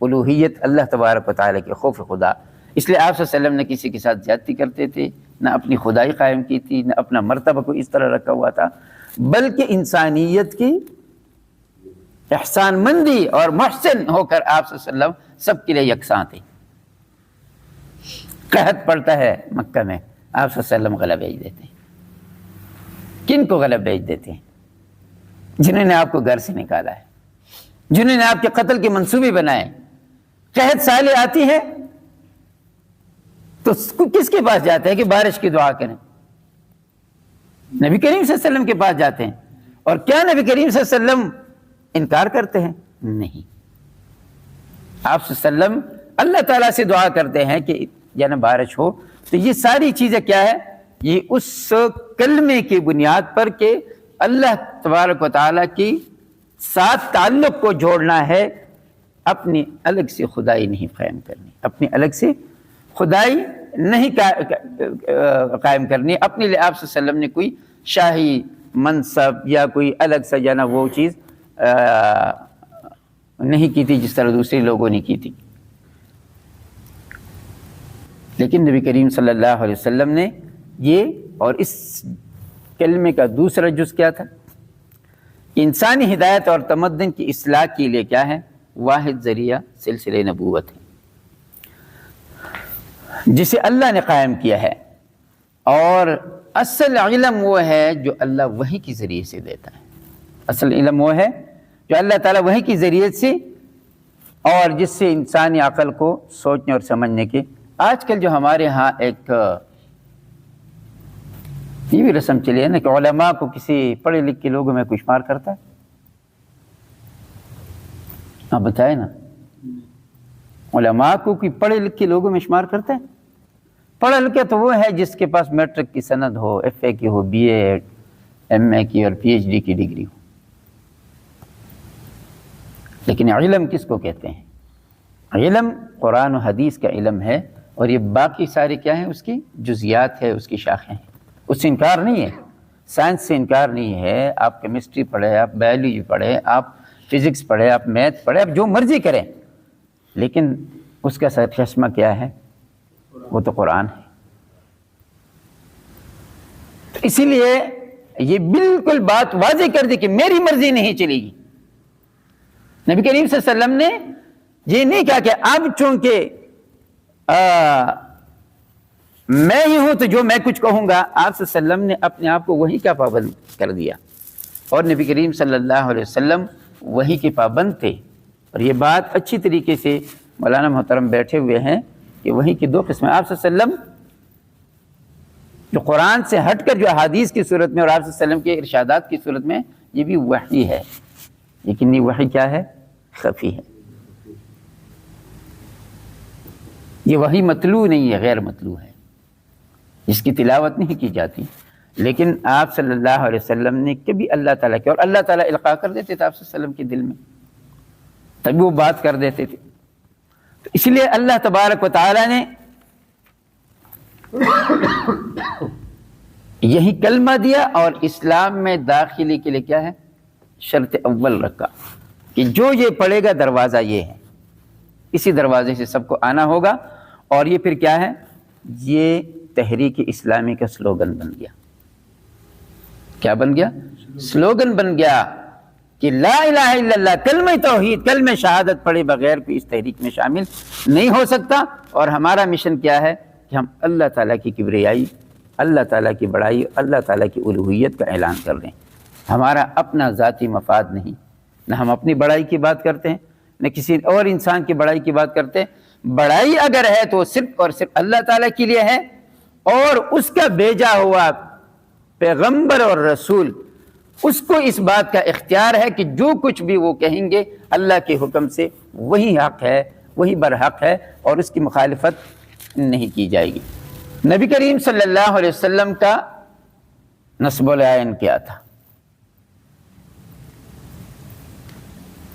الوہیت اللہ تبارک و تعالیٰ کے خوف خدا، اس لیے آپ صلی اللہ علیہ وسلم نے کسی کے ساتھ زیادتی کرتے تھے، نہ اپنی خدائی قائم کی تھی، نہ اپنا مرتبہ کو اس طرح رکھا ہوا تھا، بلکہ انسانیت کی احسان مندی اور محسن ہو کر آپ صلی اللہ علیہ وسلم سب کے لیے یکساں تھے۔ قحط پڑتا ہے مکہ میں، آپ صلی اللہ علیہ وسلم غلہ بھیج دیتے ہیں۔ کن کو غلہ بھیج دیتے ہیں؟ جنہوں نے آپ کو گھر سے نکالا ہے، جنہوں نے آپ کے قتل کے منصوبے بنائے۔ قحط سالے آتی ہے تو کس کے پاس جاتے ہیں کہ بارش کی دعا کریں؟ نبی کریم صلی اللہ علیہ وسلم کے پاس جاتے ہیں۔ اور کیا نبی کریم صلی اللہ علیہ وسلم انکار کرتے ہیں؟ نہیں، آپ صلی اللہ علیہ وسلم اللہ تعالیٰ سے دعا کرتے ہیں کہ جانا بارش ہو۔ تو یہ ساری چیزیں کیا ہے؟ یہ اس کلمے کی بنیاد پر کہ اللہ تبارک و تعالیٰ کی ساتھ تعلق کو جوڑنا ہے، اپنی الگ سے خدائی نہیں قائم کرنی، اپنی الگ سے خدائی نہیں قائم کرنی۔ اپنے لیے آپ صلی اللہ علیہ وسلم نے کوئی شاہی منصب یا کوئی الگ سا جانا وہ چیز نہیں کی تھی جس طرح دوسرے لوگوں نے کی تھی۔ لیکن نبی کریم صلی اللہ علیہ وسلم نے یہ، اور اس کلمے کا دوسرا جز کیا تھا؟ انسانی ہدایت اور تمدن کی اصلاح کے لیے کیا ہے؟ واحد ذریعہ سلسلہ نبوت ہے، جسے اللہ نے قائم کیا ہے، اور اصل علم وہ ہے جو اللہ وحی کے ذریعے سے دیتا ہے۔ اصل علم وہ ہے جو اللہ تعالیٰ وحی کے ذریعے سے، اور جس سے انسانی عقل کو سوچنے اور سمجھنے کے۔ آج کل جو ہمارے ہاں ایک یہ بھی رسم چلی ہے نا کہ علماء کو کسی پڑھے لکھ کے لوگوں میں کوئی شمار کرتا ہے، آپ بتائیں نا، علماء کو کوئی پڑھے لکھ کے لوگوں میں شمار کرتا ہے؟ پڑھا لکھا تو وہ ہے جس کے پاس میٹرک کی سند ہو، ایف اے کی ہو، بی اے، ایم اے کی اور پی ایچ ڈی کی ڈگری ہو۔ لیکن علم کس کو کہتے ہیں؟ علم قرآن و حدیث کا علم ہے، اور یہ باقی سارے کیا ہیں؟ اس کی جزیات ہے، اس کی شاخیں ہیں۔ اس سے انکار نہیں ہے، سائنس سے انکار نہیں ہے۔ آپ کیمسٹری پڑھیں، آپ بایولوجی پڑھیں، آپ فزکس پڑھیں، آپ میتھ پڑھیں، آپ جو مرضی کریں، لیکن اس کا سرچشمہ کیا ہے؟ وہ تو قرآن ہے۔ تو اسی لیے یہ بالکل بات واضح کر دی کہ میری مرضی نہیں چلے گی۔ نبی کریم صلی اللہ علیہ وسلم نے یہ نہیں کہا کہ اب چونکہ میں ہی ہوں تو جو میں کچھ کہوں گا۔ آپ صلی اللہ علیہ وسلم نے اپنے آپ کو وحی کا پابند کر دیا، اور نبی کریم صلی اللہ علیہ وسلم وحی کے پابند تھے۔ اور یہ بات اچھی طریقے سے مولانا محترم بیٹھے ہوئے ہیں کہ وحی کی دو قسمیں، آپ صلی اللہ علیہ وسلم جو قرآن سے ہٹ کر جو احادیث کی صورت میں، اور آپ صلی اللہ علیہ وسلم کے ارشادات کی صورت میں، یہ بھی وحی ہے، لیکن یہ وحی کیا ہے؟ خفی ہے۔ یہ وحی مطلوع نہیں ہے، غیر مطلوع ہے، جس کی تلاوت نہیں کی جاتی۔ لیکن آپ صلی اللہ علیہ وسلم نے کبھی اللہ تعالیٰ کی، اور اللہ تعالیٰ القاء کر دیتے تھے آپ صلی اللہ علیہ وسلم کے دل میں، تبھی وہ بات کر دیتے تھے۔ تو اس لیے اللہ تبارک و تعالیٰ نے یہی کلمہ دیا، اور اسلام میں داخلے کے لیے کیا ہے؟ شرط اول رکھا کہ جو یہ پڑھے گا دروازہ یہ ہے، اسی دروازے سے سب کو آنا ہوگا۔ اور یہ پھر کیا ہے؟ یہ تحریک اسلامی کا سلوگن بن گیا۔ کیا بن گیا؟ سلوگن بن گیا کہ لا الہ الا اللہ، کلمہ توحید، کلمہ شہادت پڑھے بغیر کوئی اس تحریک میں شامل نہیں ہو سکتا۔ اور ہمارا مشن کیا ہے؟ کہ ہم اللہ تعالیٰ کی کبریائی، اللہ تعالیٰ کی بڑائی، اللہ تعالیٰ کی الوہیت کا اعلان کر رہے ہیں۔ ہمارا اپنا ذاتی مفاد نہیں، نہ ہم اپنی بڑائی کی بات کرتے ہیں، نہ کسی اور انسان کی بڑائی کی بات کرتے ہیں۔ بڑائی اگر ہے تو صرف اور صرف اللہ تعالیٰ کے لیے ہے، اور اس کا بھیجا ہوا پیغمبر اور رسول، اس کو اس بات کا اختیار ہے کہ جو کچھ بھی وہ کہیں گے اللہ کے حکم سے وہی حق ہے، وہی برحق ہے، اور اس کی مخالفت نہیں کی جائے گی۔ نبی کریم صلی اللہ علیہ وسلم کا نسب العین کیا تھا؟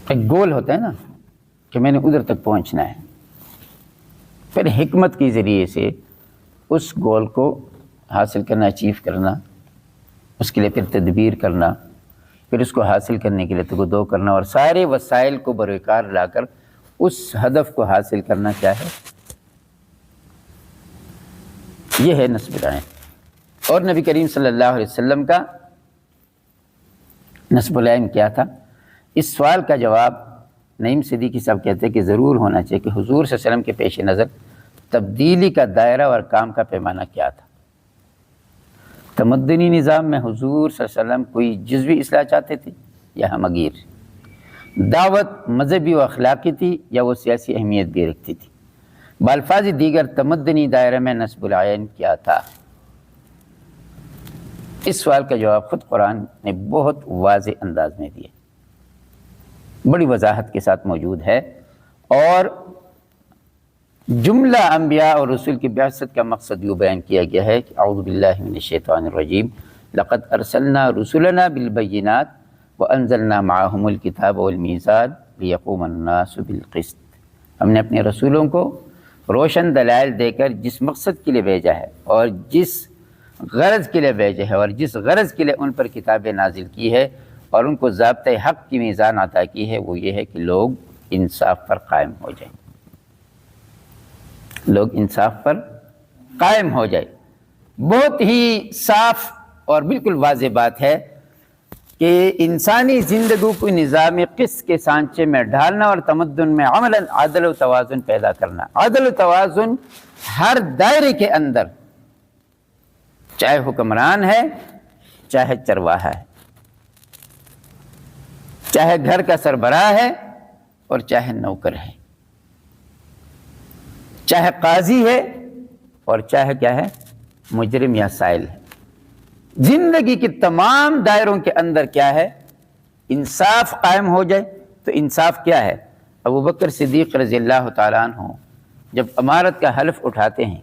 ایک گول ہوتا ہے نا کہ میں نے ادھر تک پہنچنا ہے، پھر حکمت کے ذریعے سے اس گول کو حاصل کرنا، اچیو کرنا، اس کے لیے پھر تدبیر کرنا، پھر اس کو حاصل کرنے کے لیے تگدو کرنا، اور سارے وسائل کو بروکار لا کر اس ہدف کو حاصل کرنا کیا ہے؟ یہ ہے نسب العین۔ اور نبی کریم صلی اللہ علیہ وسلم کا نسب العین کیا تھا؟ اس سوال کا جواب نعیم صدیقی صاحب کہتے ہیں کہ ضرور ہونا چاہیے کہ حضور صلی اللہ علیہ وسلم کے پیش نظر تبدیلی کا دائرہ اور کام کا پیمانہ کیا تھا۔ تمدنی نظام میں حضور صلی اللہ علیہ وسلم کوئی جزوی اصلاح چاہتے تھے یا ہمگیر؟ دعوت مذہبی و اخلاقی تھی یا وہ سیاسی اہمیت بھی رکھتی تھی؟ بالفاظ دیگر تمدنی دائرہ میں نسب العین کیا تھا؟ اس سوال کا جواب خود قرآن نے بہت واضح انداز میں دیا، بڑی وضاحت کے ساتھ موجود ہے۔ اور جملہ انبیاء اور رسول کی بعثت کا مقصد یوں بیان کیا گیا ہے کہ اعوذ باللہ من الشیطان الرجیم، لقد ارسلنا رسلنا بالبینات وَأَنزَلْنَا مَعَهُمُ الْكِتَابَ وَالْمِيزَانَ لِيَقُومَ النَّاسُ بِالْقِسْطِ۔ ہم نے اپنے رسولوں کو روشن دلائل دے کر جس مقصد کے لیے بھیجا ہے اور جس غرض کے لیے بھیجا ہے اور جس غرض کے لیے ان پر کتابیں نازل کی ہے اور ان کو ضابطۂ حق کی میزان عطا کی ہے، وہ یہ ہے کہ لوگ انصاف پر قائم ہو جائیں، لوگ انصاف پر قائم ہو جائیں۔ بہت ہی صاف اور بالکل واضح بات ہے کہ انسانی زندگی کو نظام قسط کے سانچے میں ڈھالنا اور تمدن میں عملاً عدل و توازن پیدا کرنا۔ عدل و توازن ہر دائرے کے اندر، چاہے حکمران ہے، چاہے چرواہا ہے، چاہے گھر کا سربراہ ہے اور چاہے نوکر ہے، چاہے قاضی ہے اور چاہے کیا ہے، مجرم یا سائل ہے۔ زندگی کے تمام دائروں کے اندر کیا ہے، انصاف قائم ہو جائے۔ تو انصاف کیا ہے؟ ابوبکر صدیق رضی اللہ تعالیٰ عنہ جب امارت کا حلف اٹھاتے ہیں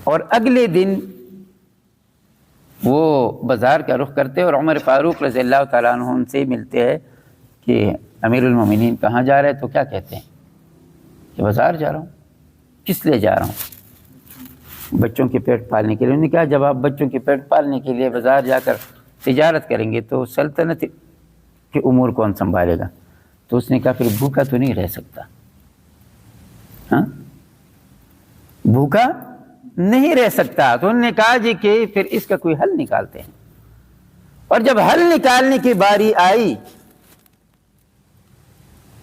اور اگلے دن وہ بازار کا رخ کرتے اور عمر فاروق رضی اللہ تعالیٰ عنہ ان سے ملتے ہیں کہ امیر المومنین کہاں جا رہے، تو کیا کہتے ہیں کہ بازار جا رہا ہوں۔ کس لیے جا رہا ہوں؟ بچوں کے پیٹ پالنے کے لیے۔ انہوں نے کہا جب آپ بچوں کے پیٹ پالنے کے لیے بازار جا کر تجارت کریں گے تو سلطنت کے امور کون سنبھالے گا؟ تو اس نے کہا پھر بھوکا تو نہیں رہ سکتا، ہاں بھوکا نہیں رہ سکتا۔ تو انہوں نے کہا جی کہ پھر اس کا کوئی حل نکالتے ہیں۔ اور جب حل نکالنے کی باری آئی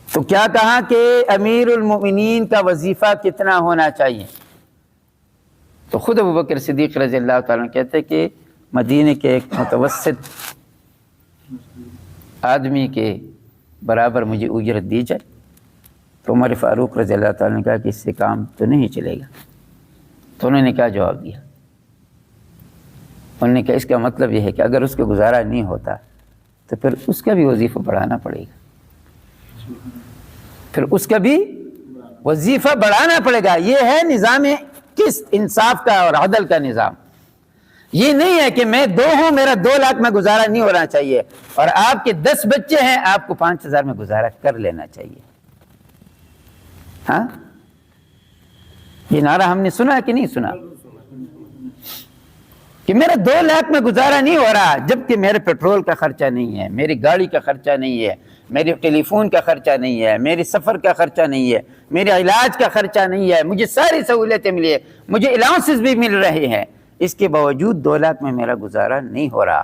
تو کیا کہا کہ امیر المؤمنین کا وظیفہ کتنا ہونا چاہیے؟ تو خود ابوبکر صدیق رضی اللہ تعالیٰ عنہ کہتے ہیں کہ مدینے کے ایک متوسط آدمی کے برابر مجھے اجرت دی جائے۔ تو عمر فاروق رضی اللہ تعالیٰ نے کہا کہ اس سے کام تو نہیں چلے گا۔ تو انہوں نے کیا جواب دیا؟ انہوں نے کہا اس کا مطلب یہ ہے کہ اگر اس کا گزارا نہیں ہوتا تو پھر اس کا بھی وظیفہ بڑھانا پڑے گا، پھر اس کا بھی وظیفہ بڑھانا پڑے گا۔ یہ ہے نظام قسط، انصاف کا اور عدل کا نظام۔ یہ نہیں ہے کہ میں 2 ہوں، میرا 2 لاکھ میں گزارا نہیں ہونا چاہیے، اور آپ کے 10 بچے ہیں، آپ کو 5,000 میں گزارا کر لینا چاہیے۔ ہاں یہ نعرہ ہم نے سنا کہ نہیں سنا کہ میرا 2 لاکھ میں گزارا نہیں ہو رہا، جبکہ میرے پیٹرول کا خرچہ نہیں ہے، میری گاڑی کا خرچہ نہیں ہے، میرے ٹیلی فون کا خرچہ نہیں ہے، میری سفر کا خرچہ نہیں ہے، میرے علاج کا خرچہ نہیں ہے، مجھے ساری سہولتیں ملی ہیں، مجھے الاؤنسز بھی مل رہے ہیں، اس کے باوجود 2 لاکھ میں میرا گزارا نہیں ہو رہا۔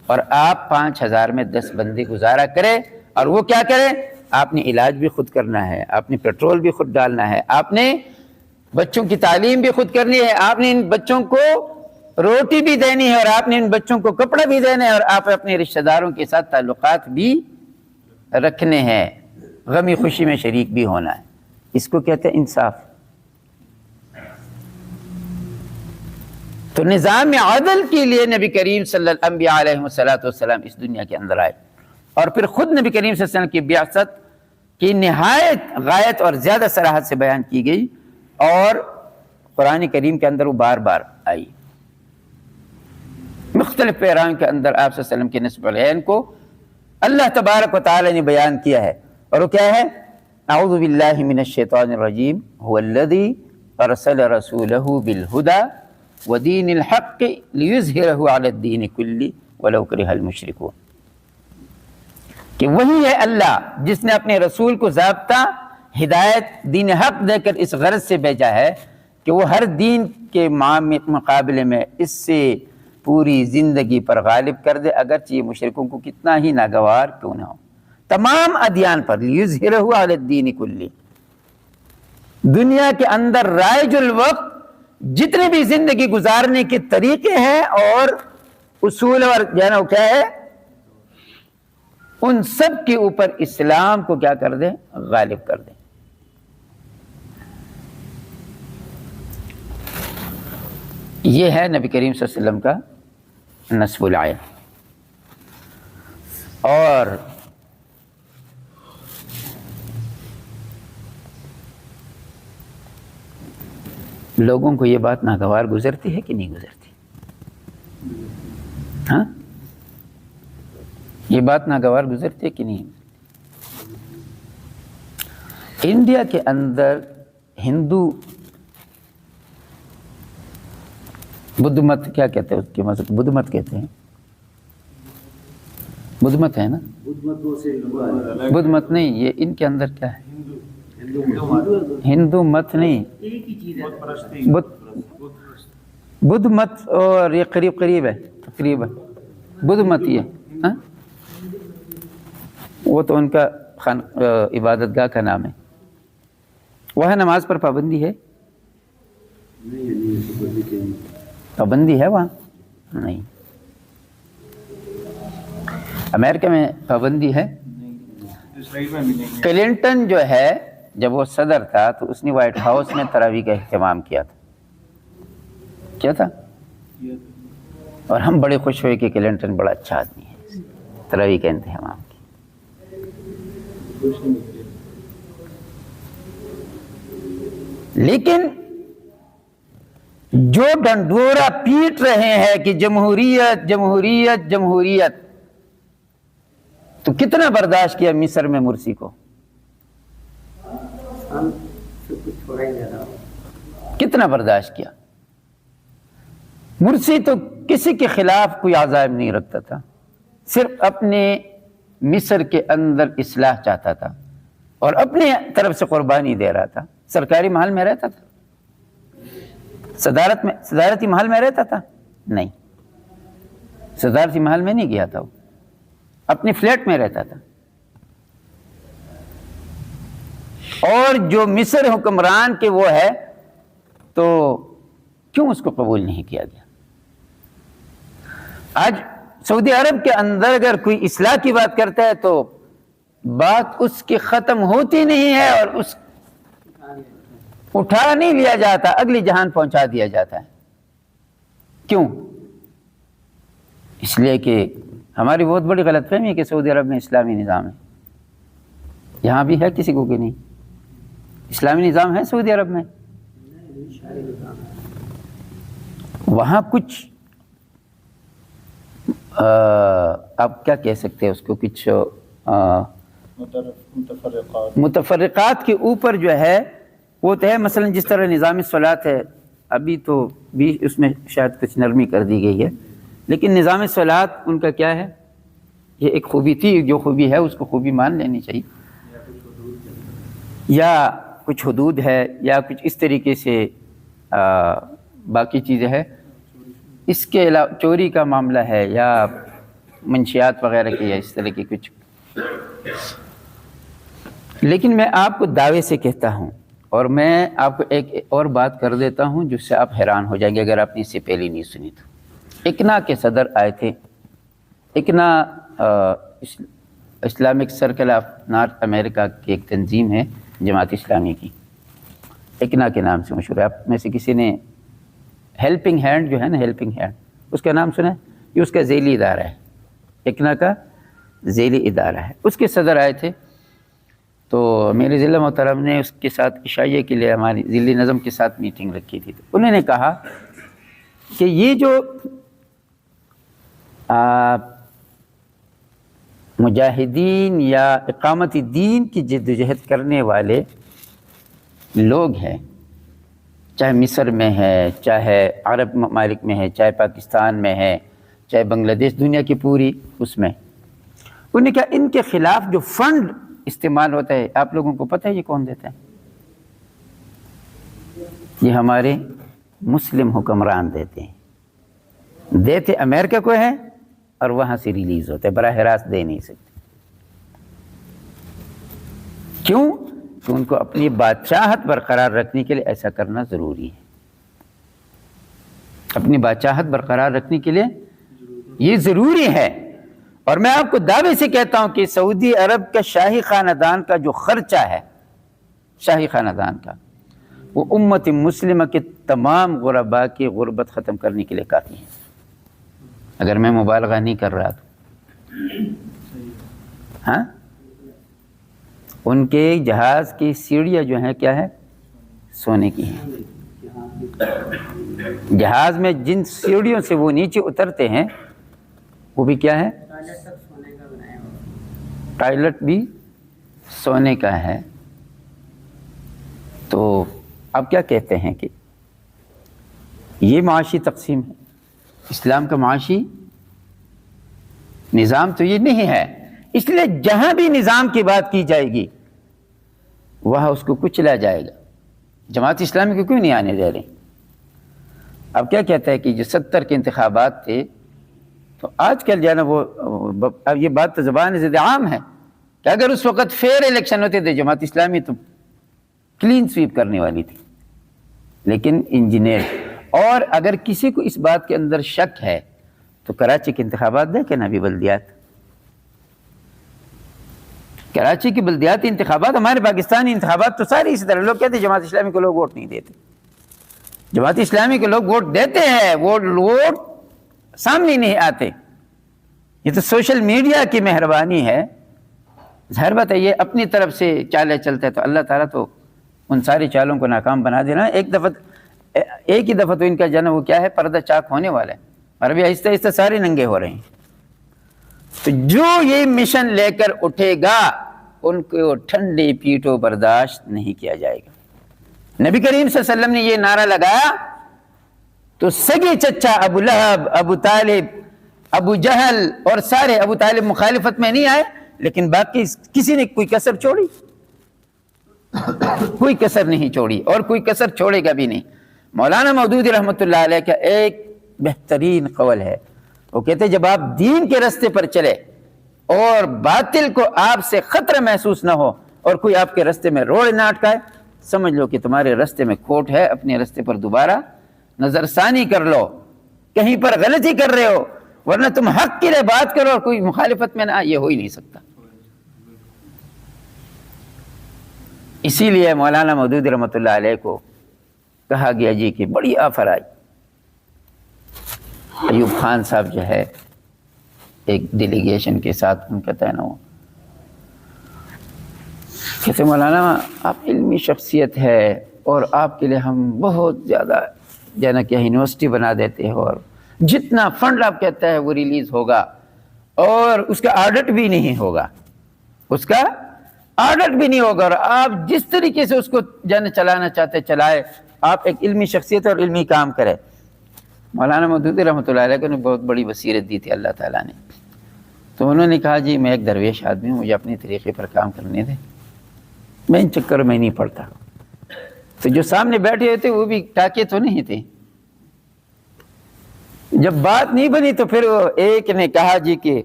اور آپ 5,000 میں 10 بندے گزارا کریں، اور وہ کیا کریں؟ آپ نے علاج بھی خود کرنا ہے، آپ نے پیٹرول بھی خود ڈالنا ہے، آپ نے بچوں کی تعلیم بھی خود کرنی ہے، آپ نے ان بچوں کو روٹی بھی دینی ہے، اور آپ نے ان بچوں کو کپڑا بھی دینا ہے، اور آپ اپنے رشتہ داروں کے ساتھ تعلقات بھی رکھنے ہیں، غمی خوشی میں شریک بھی ہونا ہے۔ اس کو کہتے ہیں انصاف۔ تو نظام عدل کے لیے نبی کریم صلی اللہ انبیاء علیہ السلام اس دنیا کے اندر آئے، اور پھر خود نبی کریم صلی اللہ علیہ وسلم کی بعثت کی نہایت غایت اور زیادہ صراحت سے بیان کی گئی، اور قرآن کریم کے اندر وہ بار بار آئی۔ مختلف پیراؤں کے اندر آپ صلی اللہ علیہ وسلم کے نسب العین کو اللہ تبارک و تعالی نے بیان کیا ہے، اور وہ کیا ہے؟ اعوذ باللہ من الشیطان الرجیم هو الذی ارسل رسولہ بالہدی ودین الحق لیظہرہ علی الدین کلہ ولو کرہ المشرکون، کہ وہی ہے اللہ جس نے اپنے رسول کو ضابطہ ہدایت دین حق دے کر اس غرض سے بھیجا ہے کہ وہ ہر دین کے مقابلے میں اس سے پوری زندگی پر غالب کر دے، اگرچہ یہ مشرکوں کو کتنا ہی ناگوار کیوں نہ ہو، تمام ادیان پر، لیظہرہ علی الدین کلہ۔ دنیا کے اندر رائج الوقت جتنے بھی زندگی گزارنے کے طریقے ہیں اور اصول اور جانو کیا ہے، ان سب کے اوپر اسلام کو کیا کر دیں؟ غالب کر دیں۔ یہ ہے نبی کریم صلی اللہ علیہ وسلم کا نصب العین۔ اور لوگوں کو یہ بات ناگوار گزرتی ہے کہ نہیں گزرتی؟ ہاں یہ بات ناگوار گزرتی ہے کہ نہیں؟ انڈیا کے اندر ہندو بدھ مت کیا کہتے ہیں، اس کے مذہب بدھ مت کہتے ہیں، بدھ مت ہے نا، بدھ مت نہیں، یہ ان کے اندر کیا ہے، ہندو مت نہیں، بدھ مت، اور یہ قریب ہے، تقریبا بدھ مت یہ ہاں؟ وہ تو ان کا عبادت گاہ کا نام ہے، وہاں نماز پر پابندی ہے؟ پابندی ہے وہاں؟ نہیں۔ امریکہ میں پابندی ہے؟ کلنٹن جو ہے جب وہ صدر تھا تو اس نے وائٹ ہاؤس میں تراویح کا اہتمام کیا تھا، کیا تھا؟ اور ہم بڑے خوش ہوئے کہ کلنٹن بڑا اچھا آدمی ہے، تراویح کا اہتمام کیا۔ لیکن جو ڈنڈورا پیٹ رہے ہیں کہ جمہوریت جمہوریت جمہوریت، تو کتنا برداشت کیا مصر میں مرسی کو؟ کتنا برداشت کیا؟ مرسی تو کسی کے خلاف کوئی عزائم نہیں رکھتا تھا، صرف اپنے مصر کے اندر اصلاح چاہتا تھا اور اپنے طرف سے قربانی دے رہا تھا۔ سرکاری محل میں رہتا تھا؟ صدارتی محل میں رہتا تھا؟ نہیں، صدارتی محل میں نہیں گیا تھا، وہ اپنی فلیٹ میں رہتا تھا۔ اور جو مصر حکمران کے وہ ہے تو کیوں اس کو قبول نہیں کیا گیا؟ آج سعودی عرب کے اندر اگر کوئی اصلاح کی بات کرتا ہے تو بات اس کی ختم ہوتی نہیں ہے، اور اس اٹھا نہیں لیا جاتا، اگلی جہان پہنچا دیا جاتا ہے۔ کیوں؟ اس لیے کہ ہماری بہت بڑی غلط فہمی ہے کہ سعودی عرب میں اسلامی نظام ہے۔ یہاں بھی ہے کسی کو کہ نہیں؟ اسلامی نظام ہے سعودی عرب میں؟ وہاں کچھ آپ کیا کہہ سکتے ہیں اس کو، کچھ متفرقات کے اوپر جو ہے وہ تو ہے، مثلا جس طرح نظام الصلاۃ ہے، ابھی تو بھی اس میں شاید کچھ نرمی کر دی گئی ہے، لیکن نظام الصلاۃ ان کا کیا ہے، یہ ایک خوبی تھی، جو خوبی ہے اس کو خوبی مان لینی چاہیے، یا کچھ حدود ہے، یا کچھ اس طریقے سے باقی چیزیں ہے۔ اس کے علاوہ چوری کا معاملہ ہے یا منشیات وغیرہ کی، یا اس طرح کی کچھ۔ لیکن میں آپ کو دعوے سے کہتا ہوں، اور میں آپ کو ایک اور بات کر دیتا ہوں جس سے آپ حیران ہو جائیں گے اگر آپ نے اس سے پہلے نہیں سنی تو۔ اکنا کے صدر آئے تھے، اکنا اسلامک سرکل آف نارتھ امریکہ کی ایک تنظیم ہے، جماعت اسلامی کی، اکنا کے نام سے مشہور ہے۔ آپ میں سے کسی نے ہیلپنگ ہینڈ جو ہے نا، ہیلپنگ ہینڈ، اس کا نام سنا ہے؟ یہ اس کا ذیلی ادارہ ہے، اکنا کا ذیلی ادارہ ہے۔ اس کے صدر آئے تھے، تو میرے ضلع محترم نے اس کے ساتھ عشائیہ کے لیے ہماری ضلعی نظم کے ساتھ میٹنگ رکھی تھی، تو انہوں نے کہا کہ یہ جو مجاہدین یا اقامت دین کی جدوجہد کرنے والے لوگ ہیں، چاہے مصر میں ہے، چاہے عرب ممالک میں ہے، چاہے پاکستان میں ہے، چاہے بنگلہ دیش، دنیا کی پوری اس میں، انہوں نے کہا ان کے خلاف جو فنڈ استعمال ہوتا ہے، آپ لوگوں کو پتہ ہے یہ کون دیتا ہے؟ یہ ہمارے مسلم حکمران دیتے ہیں، دیتے امریکہ کو ہے اور وہاں سے ریلیز ہوتا ہے، براہ راست دے نہیں سکتے۔ کیوں؟ کہ ان کو اپنی بادشاہت برقرار رکھنے کے لیے ایسا کرنا ضروری ہے، اپنی بادشاہت برقرار رکھنے کے لیے یہ ضروری ہے۔ اور میں آپ کو دعوے سے کہتا ہوں کہ سعودی عرب کا شاہی خاندان کا جو خرچہ ہے، شاہی خاندان کا، وہ امت مسلمہ کے تمام غرباء کی غربت ختم کرنے کے لیے کافی ہے، اگر میں مبالغہ نہیں کر رہا تو۔ ہاں، ان کے جہاز کی سیڑھیاں جو ہیں کیا ہے؟ سونے کی ہیں۔ جہاز میں جن سیڑھیوں سے وہ نیچے اترتے ہیں وہ بھی کیا ہے؟ ٹوائلٹ بھی سونے کا ہے، تو آپ کیا کہتے ہیں کہ یہ معاشی تقسیم ہے؟ اسلام کا معاشی نظام تو یہ نہیں ہے، اس لیے جہاں بھی نظام کی بات کی جائے گی وہاں اس کو کچلا جائے گا۔ جماعت اسلامی کو کیوں نہیں آنے دے رہے؟ اب کیا کہتا ہے کہ جو 70 کے انتخابات تھے، تو آج کل جو ہے نا وہ اب یہ بات تو زبان سے عام ہے کہ اگر اس وقت فیئر الیکشن ہوتے تھے جماعت اسلامی تو کلین سویپ کرنے والی تھی، لیکن انجینئر۔ اور اگر کسی کو اس بات کے اندر شک ہے تو کراچی کے انتخابات دیکھیں نا، ابھی بلدیات، کراچی کی بلدیاتی انتخابات، ہمارے پاکستانی انتخابات تو سارے اسی طرح۔ لوگ کہتے ہیں جماعت اسلامی کو لوگ ووٹ نہیں دیتے، جماعت اسلامی کو لوگ ووٹ دیتے ہیں، وہ ووٹ سامنے نہیں آتے۔ یہ تو سوشل میڈیا کی مہربانی ہے۔ ظاہر بات ہے یہ اپنی طرف سے چالیں چلتے ہیں تو اللہ تعالیٰ تو ان ساری چالوں کو ناکام بنا دینا۔ ایک ہی دفعہ تو ان کا جنم وہ کیا ہے، پردہ چاک ہونے والا ہے، اور ابھی آہستہ آہستہ سارے ننگے ہو رہے ہیں۔ تو جو یہ مشن لے کر اٹھے گا ان کو ٹھنڈے پیٹوں برداشت نہیں کیا جائے گا۔ نبی کریم صلی اللہ علیہ وسلم نے یہ نعرہ لگایا تو سگے چچا ابو لہب، ابو طالب، ابو جہل اور سارے، ابو طالب مخالفت میں نہیں آئے لیکن باقی کسی نے کوئی کسر چھوڑی؟ کوئی کسر نہیں چھوڑی اور کوئی کسر چھوڑے گا بھی نہیں۔ مولانا مودودی رحمۃ اللہ علیہ کا ایک بہترین قول ہے، وہ کہتے ہیں جب آپ دین کے راستے پر چلے اور باطل کو آپ سے خطرہ محسوس نہ ہو اور کوئی آپ کے راستے میں روڑ نہ اٹکائے، سمجھ لو کہ تمہارے راستے میں کھوٹ ہے، اپنے راستے پر دوبارہ نظر ثانی کر لو، کہیں پر غلطی کر رہے ہو، ورنہ تم حق کے لیے بات کرو اور کوئی مخالفت میں نہ، یہ ہو ہی نہیں سکتا۔ اسی لیے مولانا مودودی رحمۃ اللہ علیہ کو کہا گیا جی کہ بڑی آفر آئی۔ ایوب خان صاحب جو ہے ایک ڈیلیگیشن کے ساتھ ان کا تعین ہوا، کہتے مولانا آپ علمی شخصیت ہے اور آپ کے لیے ہم بہت زیادہ جانا کہ یونیورسٹی بنا دیتے ہیں اور جتنا فنڈ آپ کہتا ہے وہ ریلیز ہوگا اور اس کا آڈٹ بھی نہیں ہوگا، اس کا آڈٹ بھی نہیں ہوگا، اور آپ جس طریقے سے اس کو جانا چلانا چاہتے چلائے، آپ ایک علمی شخصیت اور علمی کام کرے۔ مولانا مودودی رحمۃ اللہ علیہ کو نے بہت بڑی بصیرت دی تھی اللہ تعالیٰ نے، تو انہوں نے کہا جی میں ایک درویش آدمی ہوں، مجھے اپنے طریقے پر کام کرنے دیں، میں ان چکر میں نہیں پڑتا۔ تو جو سامنے بیٹھے ہوئے تھے وہ بھی ٹاکے تو نہیں تھے، جب بات نہیں بنی تو پھر ایک نے کہا جی کہ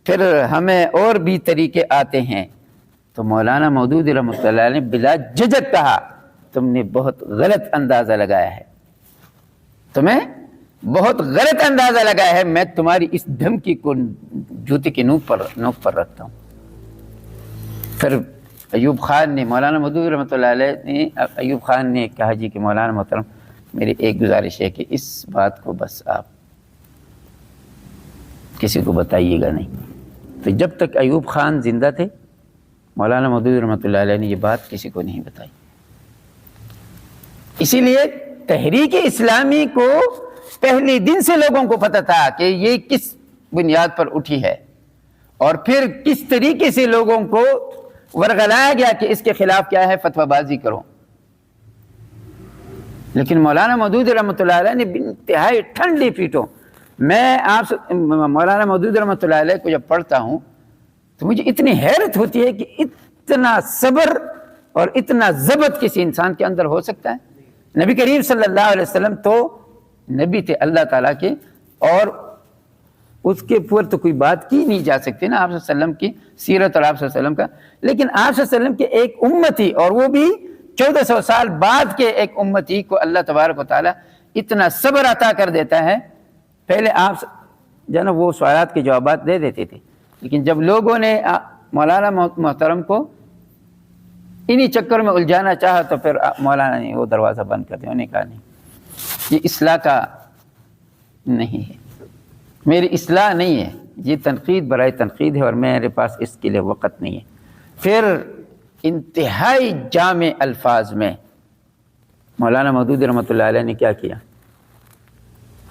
پھر ہمیں اور بھی طریقے آتے ہیں، تو مولانا مودودی رحمۃ اللہ علیہ نے بلا جھجک کہا تم نے بہت غلط اندازہ لگایا ہے، تمہیں بہت غلط اندازہ لگایا ہے، میں تمہاری اس دھمکی کو جوتے کی نوک پر رکھتا ہوں۔ پھر ایوب خان نے، مولانا مودودی رحمۃ اللہ علیہ نے، ایوب خان نے کہا جی کہ مولانا محترم میری ایک گزارش ہے کہ اس بات کو بس آپ کسی کو بتائیے گا نہیں۔ تو جب تک ایوب خان زندہ تھے مولانا مودودی رحمۃ اللہ علیہ نے یہ بات کسی کو نہیں بتائی۔ اسی لیے تحریک اسلامی کو پہلے دن سے لوگوں کو پتہ تھا کہ یہ کس بنیاد پر اٹھی ہے اور پھر کس طریقے سے لوگوں کو ورغلایا گیا کہ اس کے خلاف کیا ہے، فتویٰ بازی کرو۔ لیکن مولانا مودودی رحمۃ اللہ علیہ نے انتہائی ٹھنڈی پیٹوں، میں آپ مولانا مودودی رحمۃ اللہ علیہ کو جب پڑھتا ہوں تو مجھے اتنی حیرت ہوتی ہے کہ اتنا صبر اور اتنا ضبط کسی انسان کے اندر ہو سکتا ہے۔ نبی کریم صلی اللہ علیہ وسلم تو نبی تھے اللہ تعالیٰ کے، اور اس کے پر تو کوئی بات کی نہیں جا سکتی نا آپ صلی اللہ علیہ وسلم کی سیرت اور آپ صلی اللہ علیہ وسلم کا، لیکن آپ صلی اللہ علیہ وسلم کے ایک امتی، اور وہ بھی 1400 سال بعد کے ایک امتی کو اللہ تبارک و تعالیٰ اتنا صبر عطا کر دیتا ہے۔ پہلے آپ جو ہے نا وہ سوالات کے جوابات دے دیتے تھے، لیکن جب لوگوں نے مولانا محترم کو انہی چکر میں الجھانا چاہا تو پھر مولانا نے وہ دروازہ بند کر دیا، انہوں نے کہا نہیں یہ اصلاح کا نہیں ہے، میری اصلاح نہیں ہے، یہ تنقید برائے تنقید ہے اور میرے پاس اس کے لیے وقت نہیں ہے۔ پھر انتہائی جامع الفاظ میں مولانا مودودی رحمۃ اللہ علیہ نے کیا کیا،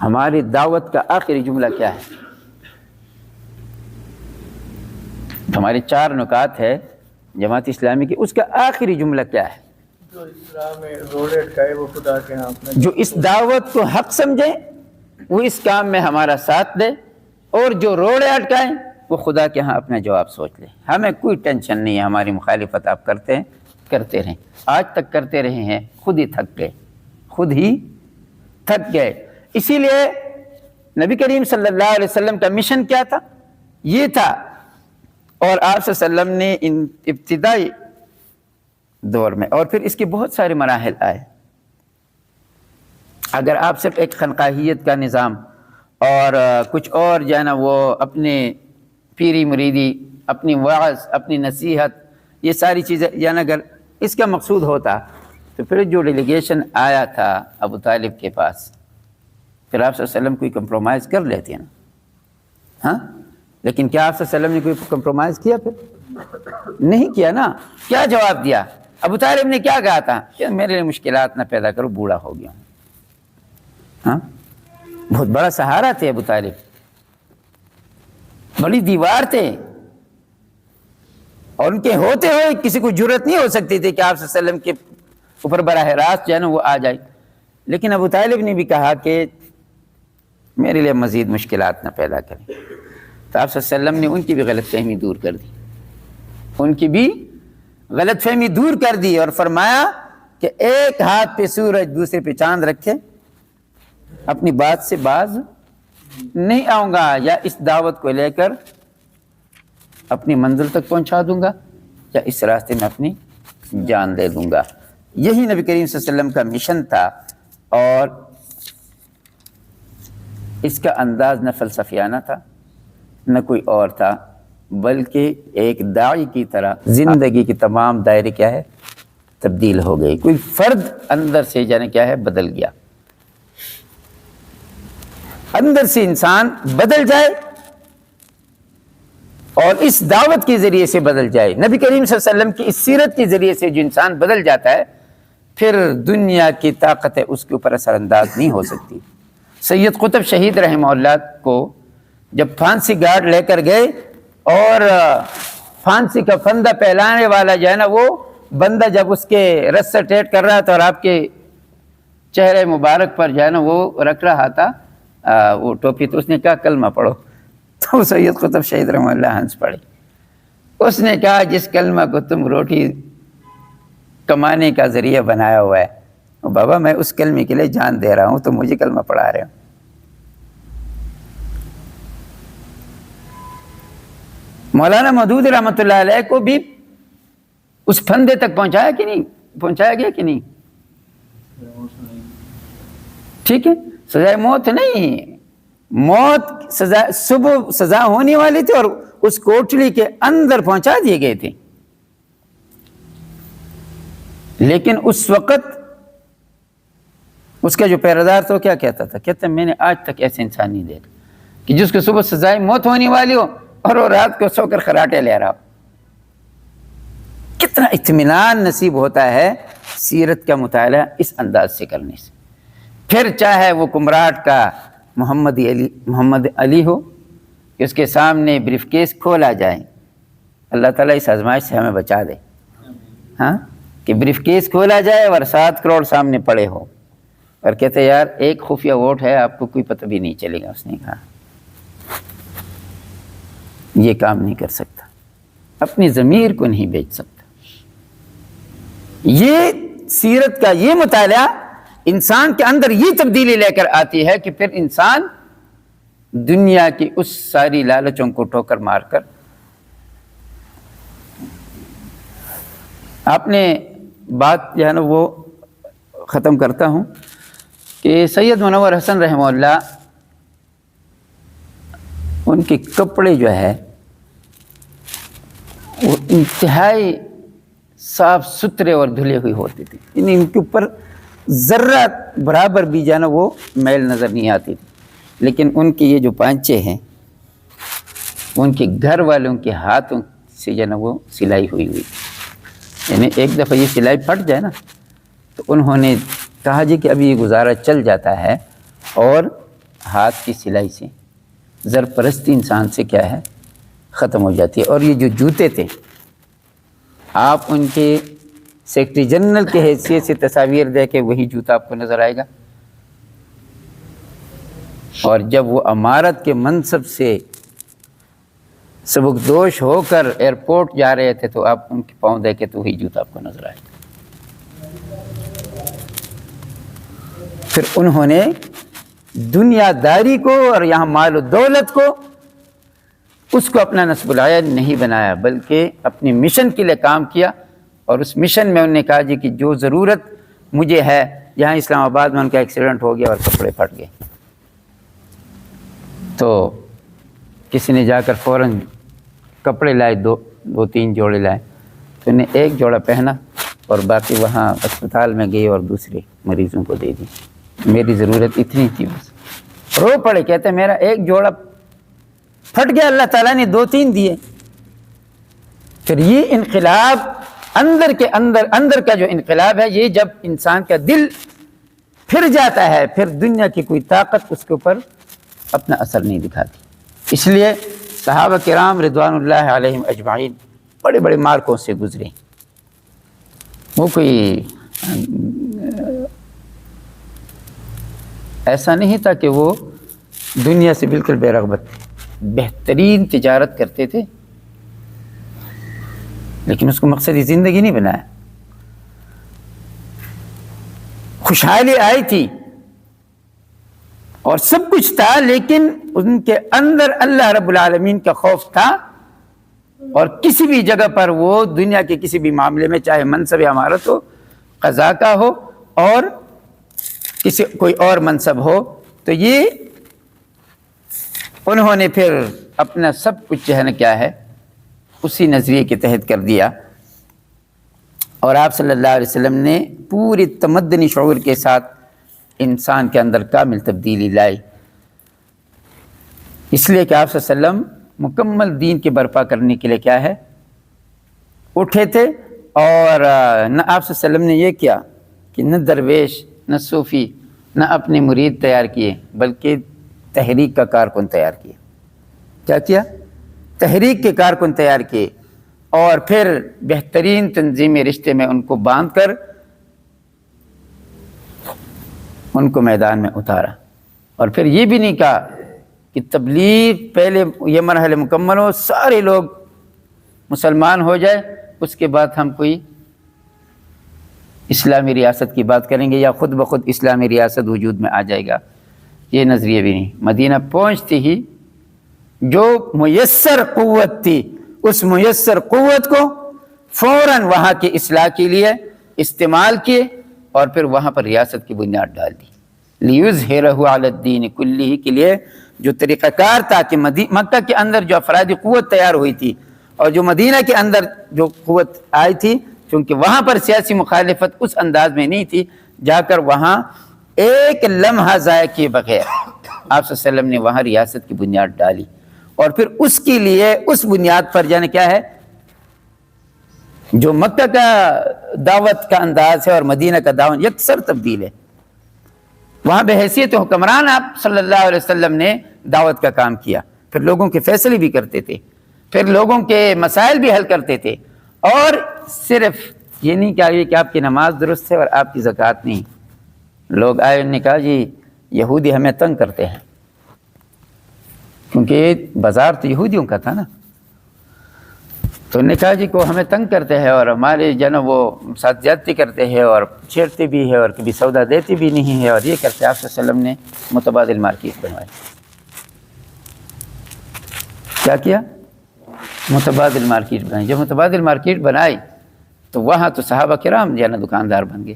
ہماری دعوت کا آخری جملہ کیا ہے؟ ہمارے 4 نکات ہے جماعت اسلامی کی، اس کا آخری جملہ کیا ہے؟ جو اسلام میں روڑے اٹکائے وہ خدا کے ہاں اپنا جو اس دعوت کو حق سمجھے وہ اس کام میں ہمارا ساتھ دے، اور جو روڑے اٹکائیں وہ خدا کے ہاں اپنا جواب سوچ لے۔ ہمیں کوئی ٹینشن نہیں ہے، ہماری مخالفت آپ کرتے ہیں، کرتے رہیں، آج تک کرتے رہے ہیں، خود ہی تھک گئے، خود ہی تھک گئے۔ اسی لیے نبی کریم صلی اللہ علیہ وسلم کا مشن کیا تھا؟ یہ تھا، اور آپ صلی اللہ علیہ وسلم نے ان ابتدائی دور میں، اور پھر اس کے بہت سارے مراحل آئے۔ اگر آپ صرف ایک خانقاہیت کا نظام اور کچھ اور جو ہے نا وہ اپنے پیری مریدی، اپنی وعظ، اپنی نصیحت، یہ ساری چیزیں یعنی اگر اس کا مقصود ہوتا تو پھر جو ڈیلیگیشن آیا تھا ابو طالب کے پاس، پھر آپ صلی اللہ علیہ وسلم کوئی کمپرومائز کر لیتے ہیں نا، ہاں؟ لیکن کیا آپ صلی اللہ علیہ وسلم نے کوئی کمپرومائز کیا؟ پھر نہیں کیا نا۔ کیا جواب دیا؟ ابو طالب نے کیا کہا تھا کہ میرے لیے مشکلات نہ پیدا کرو، بوڑھا ہو گیا ہوں۔ ہاں، بہت بڑا سہارا تھے ابو طالب، بڑی دیوار تھے، اور ان کے ہوتے ہوئے کسی کو جرت نہیں ہو سکتی تھی کہ آپ صلی اللہ علیہ وسلم کے اوپر براہ راست جو ہے نا وہ آ جائے۔ لیکن ابو طالب نے بھی کہا کہ میرے لیے مزید مشکلات نہ پیدا کریں، تو آپ صلی اللہ علیہ وسلم نے ان کی بھی غلط فہمی دور کر دی، ان کی بھی غلط فہمی دور کر دی، اور فرمایا کہ ایک ہاتھ پہ سورج دوسرے پہ چاند رکھے، اپنی بات سے باز نہیں آؤں گا، یا اس دعوت کو لے کر اپنی منزل تک پہنچا دوں گا، یا اس راستے میں اپنی جان دے دوں گا۔ یہی نبی کریم صلی اللہ علیہ وسلم کا مشن تھا، اور اس کا انداز نہ فلسفیانہ تھا نہ کوئی اور تھا، بلکہ ایک داعی کی طرح زندگی کی تمام دائرے کیا ہے؟ تبدیل ہو گئی، کوئی فرد اندر سے جانے کیا ہے؟ بدل گیا، اندر سے انسان بدل جائے اور اس دعوت کے ذریعے سے بدل جائے۔ نبی کریم صلی اللہ علیہ وسلم کی اس سیرت کے ذریعے سے جو انسان بدل جاتا ہے، پھر دنیا کی طاقتیں اس کے اوپر اثر انداز نہیں ہو سکتی۔ سید قطب شہید رحمہ اللہ کو جب پھانسی گارڈ لے کر گئے، اور پھانسی کا پھندا پہلانے والا جو ہے نا وہ بندہ جب اس کے رس سے ٹیٹ کر رہا تھا اور آپ کے چہرے مبارک پر جو ہے نا وہ رکھ رہا تھا وہ ٹوپی، تو اس نے کہا کلمہ پڑھو، تو سید قطب شہید رحمہ اللہ ہنس پڑے۔ اس نے کہا جس کلمہ کو تم روٹی کمانے کا ذریعہ بنایا ہوا ہے، بابا میں اس کلمے کے لیے جان دے رہا ہوں، تو مجھے کلمہ پڑھا رہے ہو۔ مولانا مودود رحمۃ اللہ علیہ کو بھی اس پھندے تک پہنچایا کہ نہیں؟ پہنچایا گیا کہ نہیں؟ ٹھیک ہے، سزائے موت نہیں، موت سزا صبح سزا ہونے والی تھی، اور اس کوٹلی کے اندر پہنچا دیے گئے تھے۔ لیکن اس وقت اس کا جو پیرادار تھا وہ کیا کہتا تھا؟ کہتا میں نے آج تک ایسے انسان نہیں دیکھا کہ جس کو صبح سزائے موت ہونے والی ہو اور وہ رات کو سو کر خراٹے لے رہا ہو۔ کتنا اطمینان نصیب ہوتا ہے سیرت کا مطالعہ اس انداز سے کرنے سے۔ پھر چاہے وہ کمراٹ کا محمد علی ہو کہ اس کے سامنے بریف کیس کھولا جائے، اللہ تعالیٰ اس آزمائش سے ہمیں بچا دے، ہاں، کہ بریف کیس کھولا جائے اور 7 کروڑ سامنے پڑے ہو، اور کہتے یار ایک خفیہ ووٹ ہے، آپ کو کوئی پتہ بھی نہیں چلے گا۔ اس نے کہا یہ کام نہیں کر سکتا، اپنی ضمیر کو نہیں بیچ سکتا۔ یہ سیرت کا یہ مطالعہ انسان کے اندر یہ تبدیلی لے کر آتی ہے کہ پھر انسان دنیا کی اس ساری لالچوں کو ٹھوکر مار کر، آپ نے بات جو ہے نا وہ ختم کرتا ہوں کہ سید منور حسن رحمہ اللہ، ان کے کپڑے جو ہے وہ انتہائی صاف ستھرے اور دھلے ہوئے ہوتے تھے، یعنی ان کے اوپر ذرہ برابر بھی جو ہے نا وہ میل نظر نہیں آتی تھی۔ لیکن ان کے یہ جو پانچے ہیں ان کے گھر والوں کے ہاتھوں سے جو ہے نا وہ سلائی ہوئی، یعنی ایک دفعہ یہ سلائی پھٹ جائے نا تو انہوں نے کہا جی کہ ابھی یہ گزارا چل جاتا ہے، اور ہاتھ کی سلائی سے زر پرستی انسان سے کیا ہے؟ ختم ہو جاتی ہے۔ اور یہ جو جوتے تھے، آپ ان کے سیکرٹری جنرل کی حیثیت سے تصاویر دے کے وہی جوتا آپ کو نظر آئے گا، اور جب وہ امارت کے منصب سے سبکدوش ہو کر ایئرپورٹ جا رہے تھے تو آپ ان کے پاؤں دیکھے تو وہی جوتا آپ کو نظر آئے گا۔ پھر انہوں نے دنیا داری کو اور یہاں مال و دولت کو اس کو اپنا نصب العین نہیں بنایا، بلکہ اپنی مشن کے لیے کام کیا، اور اس مشن میں انہوں نے کہا جی کہ جو ضرورت مجھے ہے، یہاں اسلام آباد میں ان کا ایکسیڈنٹ ہو گیا اور کپڑے پھٹ گئے، تو کسی نے جا کر فوراً کپڑے لائے، دو تین جوڑے لائے، تو انہیں ایک جوڑا پہنا اور باقی وہاں اسپتال میں گئے اور دوسرے مریضوں کو دے دی۔ میری ضرورت اتنی تھی، بس رو پڑے، کہتے میرا ایک جوڑا پھٹ گیا، اللہ تعالیٰ نے دو تین دیے۔ پھر یہ انقلاب اندر کے اندر کا جو انقلاب ہے، یہ جب انسان کا دل پھر جاتا ہے، پھر دنیا کی کوئی طاقت اس کے اوپر اپنا اثر نہیں دکھاتی۔ اس لیے صحابہ کرام رضوان اللہ علیہم اجمعین بڑے بڑے مارکوں سے گزرے، وہ کوئی ایسا نہیں تھا کہ وہ دنیا سے بالکل بے رغبت تھے، بہترین تجارت کرتے تھے، لیکن اس کو مقصدی زندگی نہیں بنایا۔ خوشحالی آئی تھی اور سب کچھ تھا، لیکن ان کے اندر اللہ رب العالمین کا خوف تھا، اور کسی بھی جگہ پر وہ دنیا کے کسی بھی معاملے میں، چاہے منصب عمارت ہو، قضا کا ہو، اور کسی کوئی اور منصب ہو، تو یہ انہوں نے پھر اپنا سب کچھ جو ہے نا کیا ہے اسی نظریے کے تحت کر دیا، اور آپ صلی اللہ علیہ وسلم نے پوری تمدنی شعور کے ساتھ انسان کے اندر کامل تبدیلی لائی۔ اس لیے کہ آپ صلی اللہ علیہ وسلم مکمل دین کے برپا کرنے کے لیے کیا ہے اٹھے تھے، اور نہ آپ صلی اللہ علیہ وسلم نے یہ کیا کہ نہ درویش، نہ صوفی، نہ اپنے مرید تیار کیے، بلکہ تحریک کا کارکن تیار کیے۔ کیا کیا؟ تحریک کے کارکن تیار کیے، اور پھر بہترین تنظیمی رشتے میں ان کو باندھ کر ان کو میدان میں اتارا، اور پھر یہ بھی نہیں کہا کہ تبلیغ پہلے یہ مرحلے مکمل ہو، سارے لوگ مسلمان ہو جائے، اس کے بعد ہم کوئی اسلامی ریاست کی بات کریں گے یا خود بخود اسلامی ریاست وجود میں آ جائے گا۔ یہ نظریہ بھی نہیں۔ مدینہ پہنچتی ہی جو میسر قوت تھی، اس میسر قوت کو فوراً وہاں کی اصلاح کے لیے استعمال کیے، اور پھر وہاں پر ریاست کی بنیاد ڈال دی۔ لِيُظْهِرَهُ عَلَى الدِّينِ كُلِّهِ کے لیے جو طریقہ کار تھا کہ مکہ کے اندر جو افرادی قوت تیار ہوئی تھی، اور جو مدینہ کے اندر جو قوت آئی تھی، چونکہ وہاں پر سیاسی مخالفت اس انداز میں نہیں تھی، جا کر وہاں ایک لمحہ ضائع کیے بغیر آپ صلی اللہ علیہ وسلم نے وہاں ریاست کی بنیاد ڈالی، اور پھر اس کے لیے اس بنیاد پر جانے کیا ہے جو مکہ کا دعوت کا انداز ہے اور مدینہ کا دعوت یکسر تبدیل ہے۔ وہاں بحیثیت حکمران آپ صلی اللہ علیہ وسلم نے دعوت کا کام کیا، پھر لوگوں کے فیصلے بھی کرتے تھے، پھر لوگوں کے مسائل بھی حل کرتے تھے، اور صرف یہ نہیں کہا کہ آپ کی نماز درست ہے اور آپ کی زکوٰۃ نہیں۔ لوگ آئے، انہوں نے کہا جی یہودی ہمیں تنگ کرتے ہیں، کیونکہ بازار تو یہودیوں کا تھا نا، تو انہوں نے کہا جی کو ہمیں تنگ کرتے ہیں، اور ہمارے جناب وہ ساتھ زیادتی کرتے ہیں اور چھیڑتے بھی ہے، اور کبھی سودا دیتے بھی نہیں ہے، اور یہ کرتے۔ آپ صلی اللہ علیہ وسلم نے متبادل مارکیٹ بنوائی۔ کیا کیا؟ متبادل مارکیٹ بنائی۔ جب متبادل مارکیٹ بنائی تو وہاں تو صحابہ کرام جو ہے نا دکاندار بن گئے۔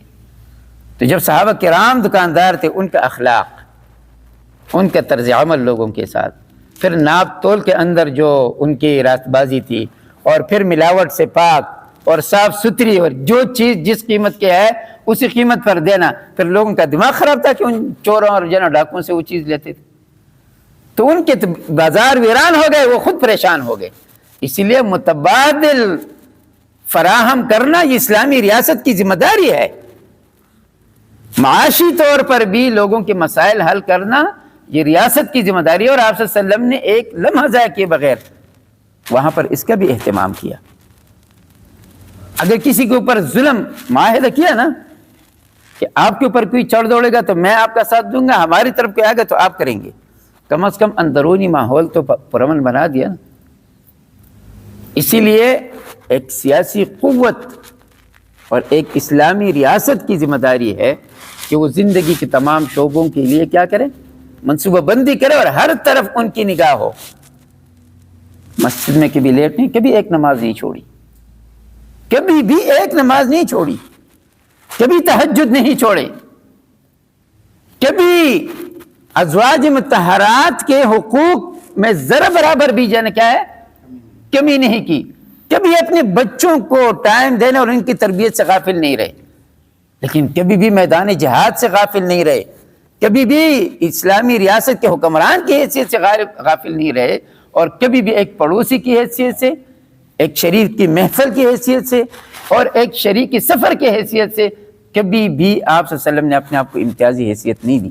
تو جب صحابہ کرام دکاندار تھے، ان کا اخلاق، ان کا طرز عمل لوگوں کے ساتھ، پھر ناپ تول کے اندر جو ان کی راست بازی تھی، اور پھر ملاوٹ سے پاک اور صاف ستھری، اور جو چیز جس قیمت کے ہے اسی قیمت پر دینا، پھر لوگوں کا دماغ خراب تھا کہ ان چوروں اور ڈاکوؤں سے وہ چیز لیتے تھے، تو ان کے بازار ویران ہو گئے، وہ خود پریشان ہو گئے۔ اسی لیے متبادل فراہم کرنا یہ اسلامی ریاست کی ذمہ داری ہے۔ معاشی طور پر بھی لوگوں کے مسائل حل کرنا یہ ریاست کی ذمہ داری ہے، اور آپ صلی اللہ علیہ وسلم نے ایک لمحہ ضائع کیے بغیر وہاں پر اس کا بھی اہتمام کیا. اگر کسی کے اوپر ظلم معاہدہ کیا نا کہ آپ کے اوپر کوئی چڑھ دوڑے گا تو میں آپ کا ساتھ دوں گا، ہماری طرف کوئی آئے گا تو آپ کریں گے، کم از کم اندرونی ماحول تو پرامن بنا دیا نا. اسی لیے ایک سیاسی قوت اور ایک اسلامی ریاست کی ذمہ داری ہے کہ وہ زندگی کے تمام شعبوں کے لیے کیا کرے، منصوبہ بندی کرے اور ہر طرف ان کی نگاہ ہو. مسجد میں کبھی لیٹ نہیں، کبھی ایک نماز نہیں چھوڑی، کبھی بھی ایک نماز نہیں چھوڑی، کبھی تہجد نہیں چھوڑے، کبھی ازواج مطہرات کے حقوق میں ذرا برابر بھی کیا ہے کمی نہیں کی، کبھی اپنے بچوں کو ٹائم دینے اور ان کی تربیت سے غافل نہیں رہے، لیکن کبھی بھی میدان جہاد سے غافل نہیں رہے، کبھی بھی اسلامی ریاست کے حکمران کی حیثیت سے غافل نہیں رہے، اور کبھی بھی ایک پڑوسی کی حیثیت سے، ایک شریک کی محفل کی حیثیت سے اور ایک شریک سفر کی حیثیت سے کبھی بھی آپ صلی اللہ علیہ وسلم نے اپنے آپ کو امتیازی حیثیت نہیں دی.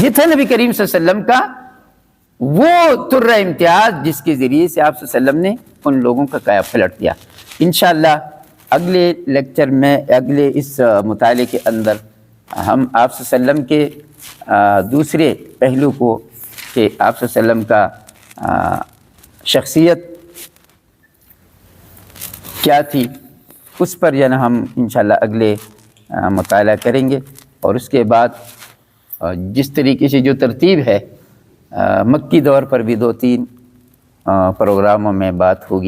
یہ تھا نبی کریم صلی اللہ علیہ وسلم کا وہ ترہ امتیاز جس کے ذریعے سے آپ صلی اللہ علیہ وسلم نے ان لوگوں کا کایا پلٹ دیا. انشاءاللہ اگلے لیکچر میں، اگلے اس مطالعے کے اندر ہم آپ صلی اللہ علیہ وسلم کے دوسرے پہلو کو کہ آپ صلی اللہ علیہ وسلم کا شخصیت کیا تھی اس پر ہم انشاءاللہ اگلے مطالعہ کریں گے. اور اس کے بعد جس طریقے سے جو ترتیب ہے مکی دور پر بھی 2-3 پروگراموں میں بات ہوگی.